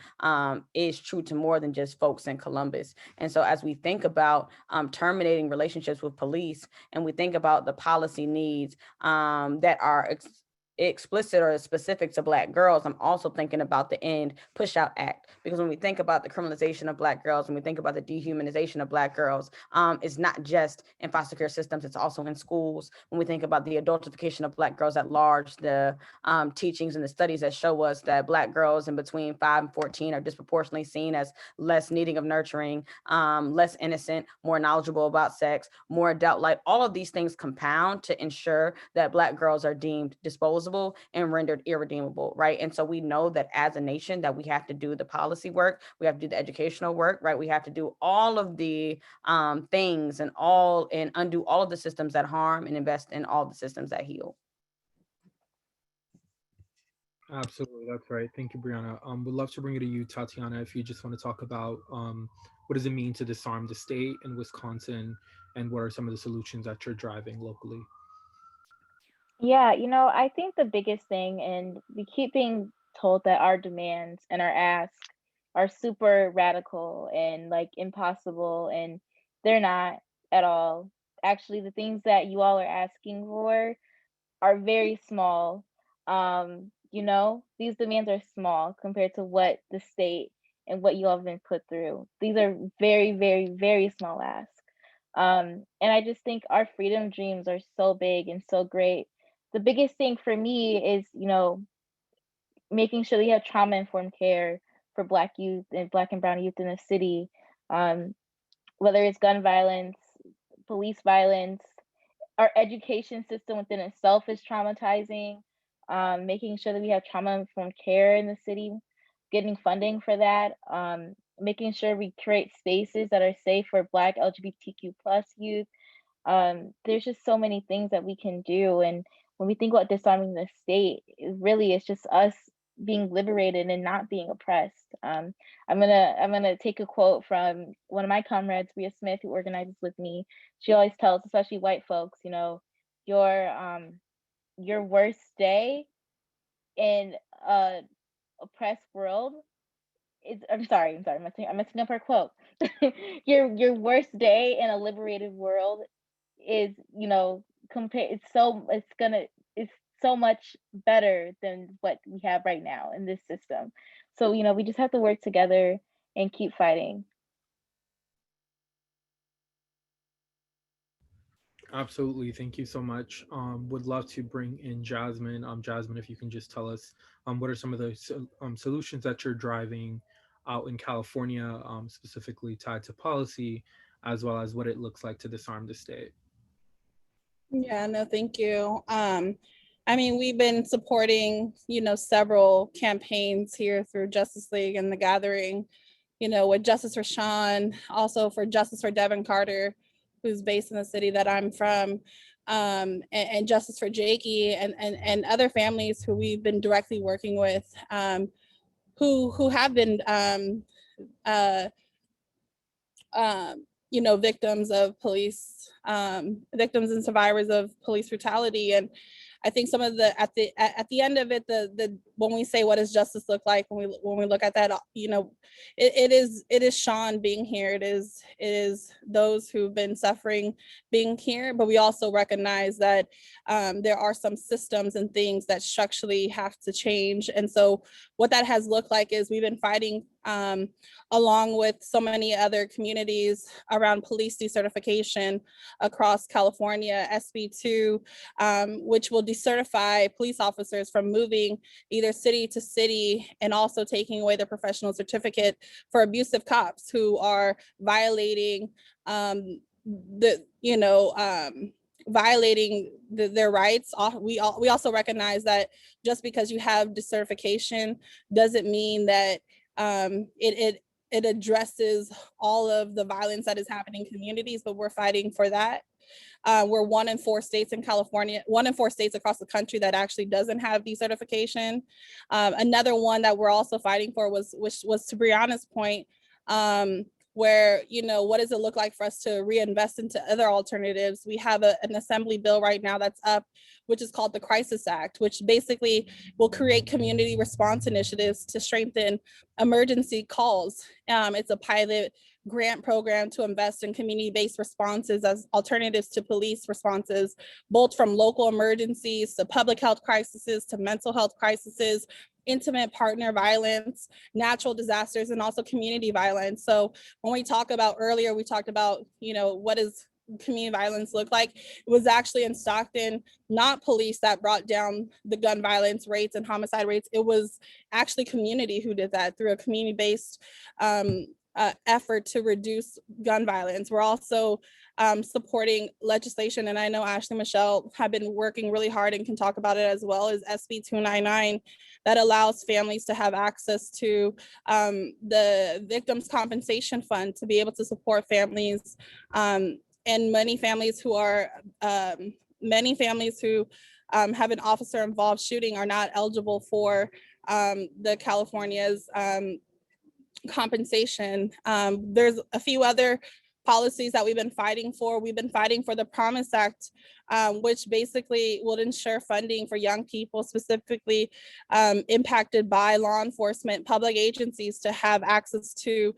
is true to more than just folks in Columbus. And so as we think about terminating relationships with police, and we think about the policy needs that are explicit or specific to Black girls, I'm also thinking about the End Push Out Act, because when we think about the criminalization of Black girls, when we think about the dehumanization of Black girls, it's not just in foster care systems, it's also in schools. When we think about the adultification of Black girls at large, the teachings and the studies that show us that Black girls in between 5 and 14 are disproportionately seen as less needing of nurturing, less innocent, more knowledgeable about sex, more adult-like. All of these things compound to ensure that Black girls are deemed disposable and rendered irredeemable, right? And so we know that as a nation that we have to do the policy work, we have to do the educational work, right? We have to do all of the things and undo all of the systems that harm and invest in all the systems that heal. Absolutely, that's right. Thank you, Brianna. Would love to bring it to you, Tatianna, if you just want to talk about what does it mean to disarm the state in Wisconsin, and what are some of the solutions that you're driving locally? Yeah, I think the biggest thing, and we keep being told that our demands and our asks are super radical and like impossible, and they're not at all. Actually, the things that you all are asking for are very small. These demands are small compared to what the state and what you all have been put through. These are very, very, very small asks. And I just think our freedom dreams are so big and so great. The biggest thing for me is, making sure we have trauma informed care for Black youth and Black and brown youth in the city, um, whether it's gun violence, police violence. Our education system within itself is traumatizing. Making sure that we have trauma informed care in the city, getting funding for that, making sure we create spaces that are safe for Black LGBTQ plus youth, There's just so many things that we can do. And when we think about disarming the state, it really is just us being liberated and not being oppressed. I'm gonna take a quote from one of my comrades, Rhea Smith, who organizes with me. She always tells, especially white folks, you know, your worst day in a oppressed world is, I'm messing up her quote. Your worst day in a liberated world is, you know, compare it's so much better than what we have right now in this system. So, you know, we just have to work together and keep fighting. Absolutely. Thank you so much. Would love to bring in Jasmine. Jasmine, if you can just tell us what are some of the solutions that you're driving out in California, specifically tied to policy, as well as what it looks like to disarm the state. Yeah, no, thank you. I mean, we've been supporting, you know, several campaigns here through Justice League and the Gathering, you know, with Justice for Sean, also for Justice for Devin Carter, who's based in the city that I'm from, and Justice for Jakey and other families who we've been directly working with, who have been uh, you know, victims of police, victims and survivors of police brutality. And I think some of the at the end of it, the when we say what does justice look like, when we look at that, you know, it is Sean being here. It is those who've been suffering being here, but we also recognize that there are some systems and things that structurally have to change. And so what that has looked like is we've been fighting along with so many other communities around police decertification across California, SB2, which will decertify police officers from moving either city to city, and also taking away their professional certificate for abusive cops who are violating their rights. We also recognize that just because you have decertification doesn't mean that it addresses all of the violence that is happening in communities, but we're fighting for that. We're 1 in 4 states in California, 1 in 4 states across the country that actually doesn't have decertification. Another one that we're also fighting for was to Brianna's point, where, you know, what does it look like for us to reinvest into other alternatives? We have an assembly bill right now that's up, which is called the Crisis Act, which basically will create community response initiatives to strengthen emergency calls. It's a pilot grant program to invest in community-based responses as alternatives to police responses, both from local emergencies to public health crises to mental health crises, intimate partner violence, natural disasters, and also community violence. So when we talk about earlier, we talked about, you know, what does community violence look like? It was actually in Stockton, not police that brought down the gun violence rates and homicide rates. It was actually community who did that through a community-based effort to reduce gun violence. We're also supporting legislation, and I know Ashley and Michelle have been working really hard and can talk about it as well, as SB 299 that allows families to have access to the Victims Compensation Fund to be able to support families, and many families who have an officer involved shooting are not eligible for the California's compensation. There's a few other policies that we've been fighting for. We've been fighting for the Promise Act, which basically would ensure funding for young people specifically impacted by law enforcement, public agencies, to have access to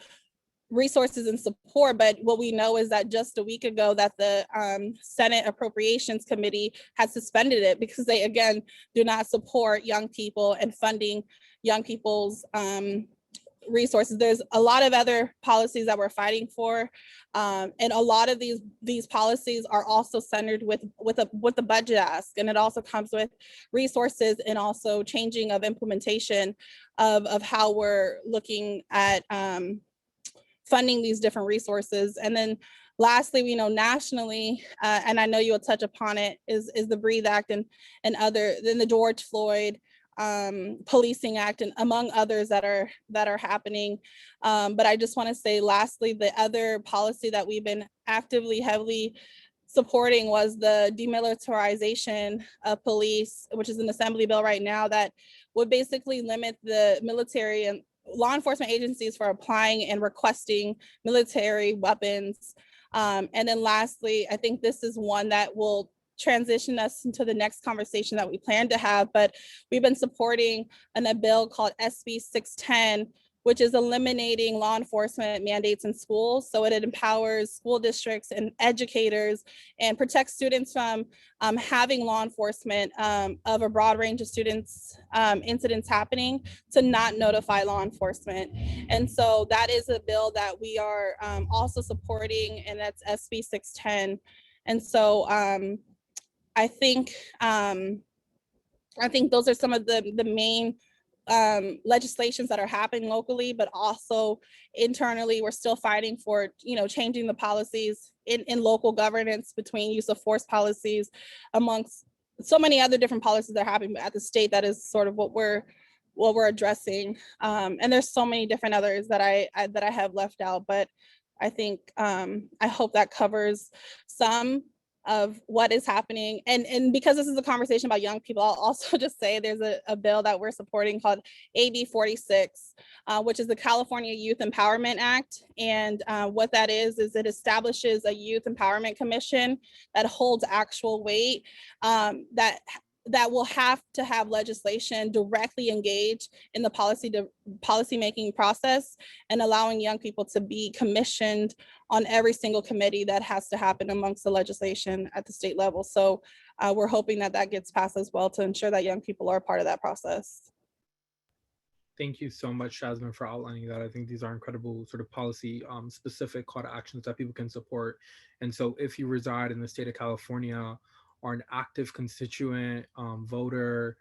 resources and support. But what we know is that just a week ago that the Senate Appropriations Committee has suspended it because they, again, do not support young people and funding young people's resources. There's a lot of other policies that we're fighting for, and a lot of these policies are also centered with a budget ask, and it also comes with resources and also changing of implementation of how we're looking at funding these different resources. And then lastly, we know nationally, and I know you'll touch upon it, is the Breathe Act and the George Floyd Policing Act, and among others that are happening. But I just want to say lastly, the other policy that we've been actively, heavily supporting was the demilitarization of police, which is an assembly bill right now that would basically limit the military and law enforcement agencies for applying and requesting military weapons. And then lastly, I think this is one that will transition us into the next conversation that we plan to have, but we've been supporting a bill called SB 610, which is eliminating law enforcement mandates in schools. So it empowers school districts and educators and protects students from having law enforcement of a broad range of students incidents happening to not notify law enforcement. And so that is a bill that we are also supporting, and that's SB 610. And so I think those are some of the main legislations that are happening locally, but also internally, we're still fighting for, changing the policies in local governance between use of force policies, amongst so many other different policies that are happening at the state. That is sort of what we're addressing. And there's so many different others that I have left out, but I think I hope that covers some of what is happening. And because this is a conversation about young people, I'll also just say there's a bill that we're supporting called AB 46, which is the California Youth Empowerment Act. And what that is it establishes a youth empowerment commission that holds actual weight, that will have to have legislation directly engage in the policy making process, and allowing young people to be commissioned on every single committee that has to happen amongst the legislation at the state level. So we're hoping that gets passed as well, to ensure that young people are part of that process. Thank you so much, Jasmine, for outlining that. I think these are incredible sort of policy specific call to actions that people can support. And so if you reside in the state of California, are an active constituent, voter,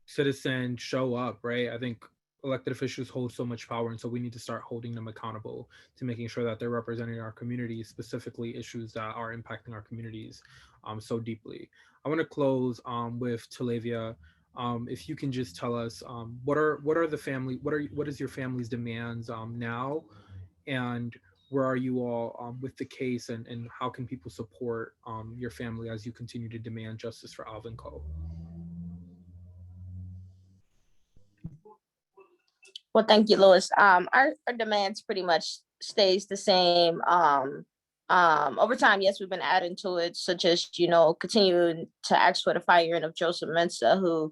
citizen, show up, right? I think elected officials hold so much power, and so we need to start holding them accountable to making sure that they're representing our communities, specifically issues that are impacting our communities so deeply. I want to close with Talevia. If you can just tell us what is your family's demands now, and where are you all with the case, and how can people support your family as you continue to demand justice for Alvin Cole? Well, thank you, Lois. Our demands pretty much stays the same. Over time, yes, we've been adding to it, such as, continuing to ask for the firing of Joseph Mensah, who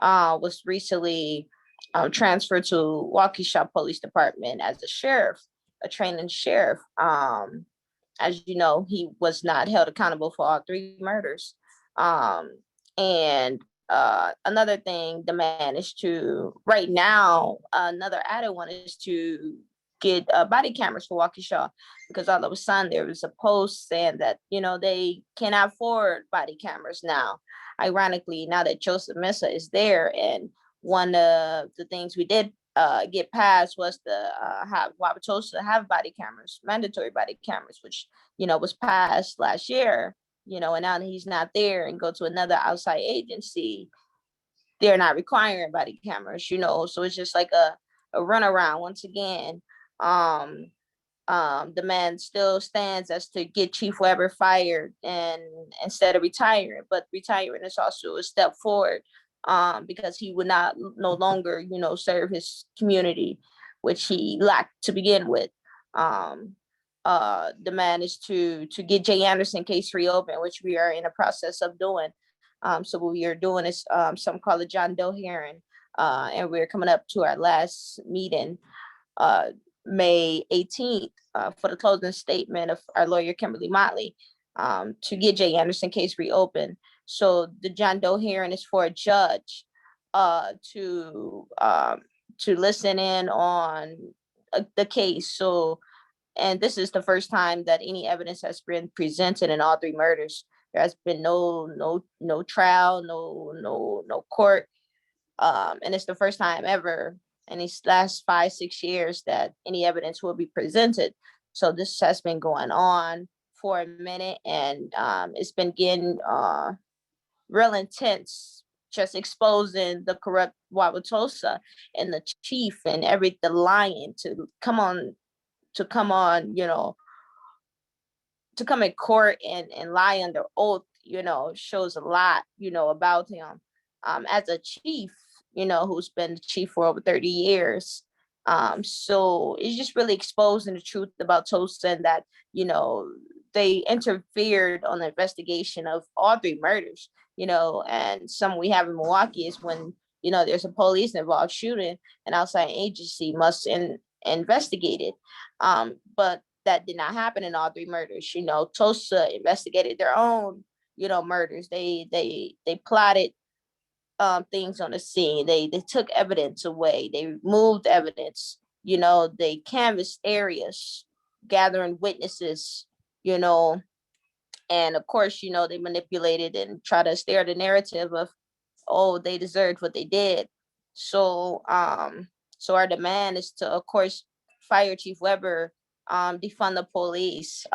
was recently transferred to Waukesha Police Department as a training sheriff. As you know, he was not held accountable for all 3 murders. And another thing, demand is to, right now, another added one is to get body cameras for Waukesha, because all of a sudden there was a post saying that, they cannot afford body cameras now. Ironically, now that Joseph Mensah is there, and one of the things we did get passed was the have Wauwatosa have body cameras, mandatory body cameras, which, was passed last year, and now that he's not there and go to another outside agency, they're not requiring body cameras, so it's just like a runaround once again. Demand still stands as to get Chief Weber fired, and instead of retiring, but retiring is also a step forward, because he would no longer, serve his community, which he lacked to begin with. Demand is to get Jay Anderson case reopened, which we are in the process of doing. So what we are doing is something called the John Doe hearing, and we're coming up to our last meeting, May 18th, for the closing statement of our lawyer, Kimberly Motley, to get Jay Anderson case reopened. So the John Doe hearing is for a judge to listen in on the case. So, and this is the first time that any evidence has been presented in all 3 murders. There has been no trial, no court, and it's the first time ever in these last 5-6 years that any evidence will be presented. So this has been going on for a minute, and it's been getting real intense, just exposing the corrupt Wauwatosa and the chief and the lying to come on, to come in court and lie under oath, shows a lot, about him. As a chief, who's been the chief for over 30 years. So it's just really exposing the truth about Tulsa, and that, they interfered on the investigation of all 3 murders, and some we have in Milwaukee is when, there's a police involved shooting, an outside agency must investigate it. But that did not happen in all 3 murders. Tulsa investigated their own, murders. They plotted things on the scene. They took evidence away. They removed evidence. They canvassed areas, gathering witnesses. And of course, they manipulated and try to steer the narrative of, oh, they deserved what they did. So, so our demand is to, of course, fire Chief Weber, defund the police,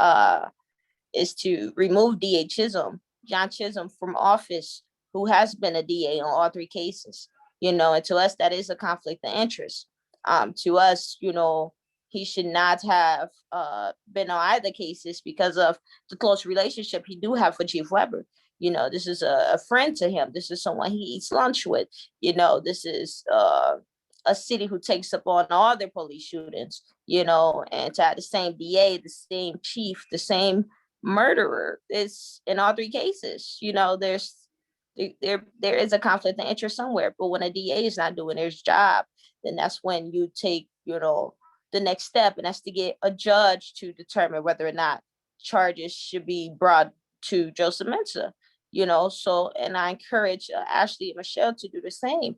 is to remove DA Chisholm, John Chisholm, from office, who has been a DA on all 3 cases. And to us, that is a conflict of interest. To us, he should not have been on either cases because of the close relationship he do have with Chief Weber. This is a friend to him. This is someone he eats lunch with. This is a city who takes up on all their police shootings, and to have the same DA, the same chief, the same murderer is in all 3 cases. There is a conflict of interest somewhere. But when a DA is not doing his job, then that's when you take, the next step, and that's to get a judge to determine whether or not charges should be brought to Joseph Mensah. So, and I encourage Ashley and Michelle to do the same.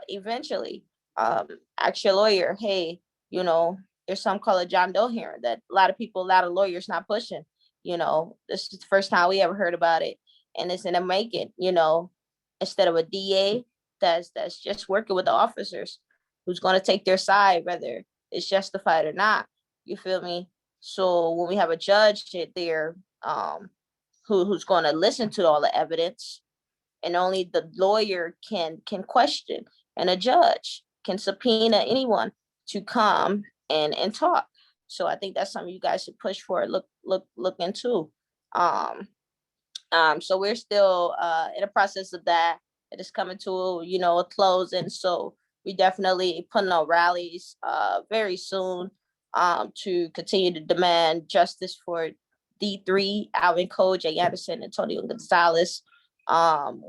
Eventually, ask your lawyer, hey, there's some call it John Doe hearing that a lot of lawyers not pushing. This is the first time we ever heard about it, and it's in the making. Instead of a DA that's just working with the officers, who's going to take their side, whether it's justified or not. You feel me? So when we have a judge there, who's going to listen to all the evidence, and only the lawyer can question, and a judge can subpoena anyone to come and talk. So I think that's something you guys should push for, look into. So we're still in the process of that. It is coming to a close, and so we definitely putting on rallies very soon to continue to demand justice for D3, Alvin Cole, Jay Anderson, Antonio Gonzalez.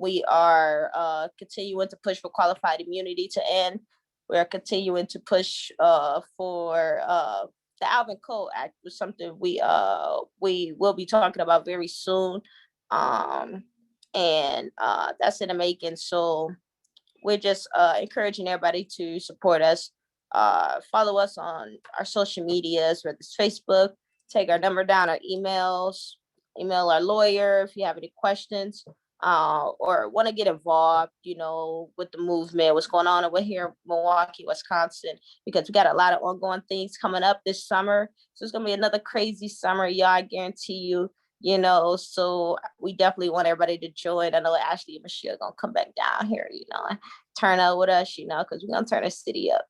We are continuing to push for qualified immunity to end. We are continuing to push for the Alvin Cole Act, was something we will be talking about very soon. And that's in the making. So we're just encouraging everybody to support us. Follow us on our social medias, whether it's Facebook, take our number down, our emails, email our lawyer if you have any questions, or want to get involved, with the movement, what's going on over here in Milwaukee, Wisconsin, because we got a lot of ongoing things coming up this summer. So it's going to be another crazy summer, y'all, I guarantee you. So we definitely want everybody to join. I know Ashley and Michelle are gonna come back down here, and turn out with us, because we're gonna turn the city up,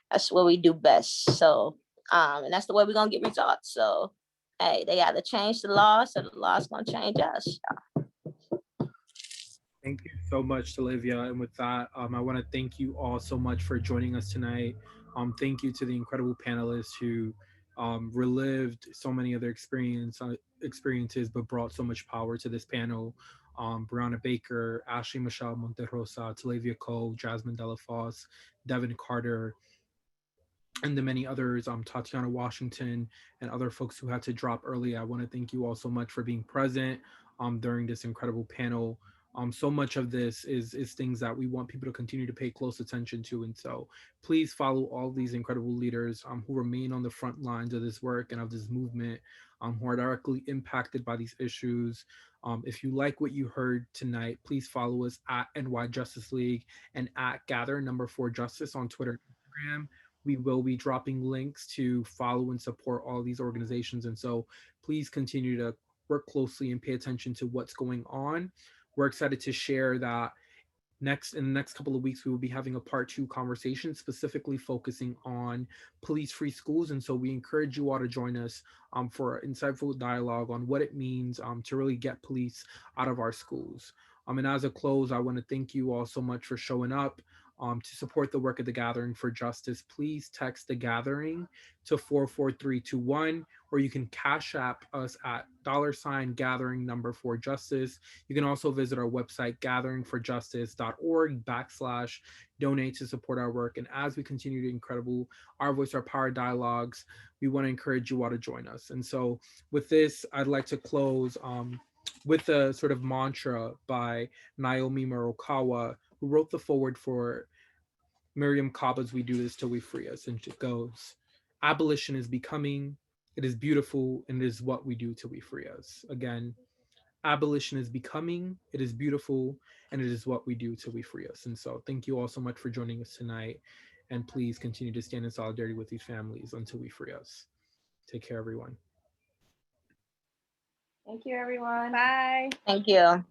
that's what we do best. So, and that's the way we're gonna get results. So, hey, they either change the law, so the law's gonna change us. Thank you so much, Talevia. And with that, I want to thank you all so much for joining us tonight. Thank you to the incredible panelists who relived so many of their experiences, but brought so much power to this panel. Brianna Baker, Ashley Michelle Monterrosa, Talevia Cole, Jasmine Delafosse, Devin Carter, and the many others, Tatianna Washington, and other folks who had to drop early. I want to thank you all so much for being present during this incredible panel. So much of this is things that we want people to continue to pay close attention to. And so please follow all these incredible leaders who remain on the front lines of this work and of this movement, who are directly impacted by these issues. If you like what you heard tonight, please follow us at NY Justice League and at Gather4Justice on Twitter and Instagram. We will be dropping links to follow and support all these organizations. And so please continue to work closely and pay attention to what's going on. We're excited to share that in the next couple of weeks, we will be having a part 2 conversation specifically focusing on police-free schools. And so we encourage you all to join us for insightful dialogue on what it means to really get police out of our schools. And as a close, I want to thank you all so much for showing up to support the work of the Gathering for Justice. Please text the Gathering to 44321, or you can cash app us at $Gathering4Justice. You can also visit our website, gatheringforjustice.org/donate to support our work. And as we continue the incredible Our Voice, Our Power dialogues, we want to encourage you all to join us. And so with this, I'd like to close with a sort of mantra by Naomi Murokawa, who wrote the foreword for Miriam Kaba's We Do This Till We Free Us. And it goes, abolition is becoming, it is beautiful, and it is what we do till we free us. Again, abolition is becoming, it is beautiful, and it is what we do till we free us. And so thank you all so much for joining us tonight. And please continue to stand in solidarity with these families until we free us. Take care, everyone. Thank you, everyone. Bye. Thank you.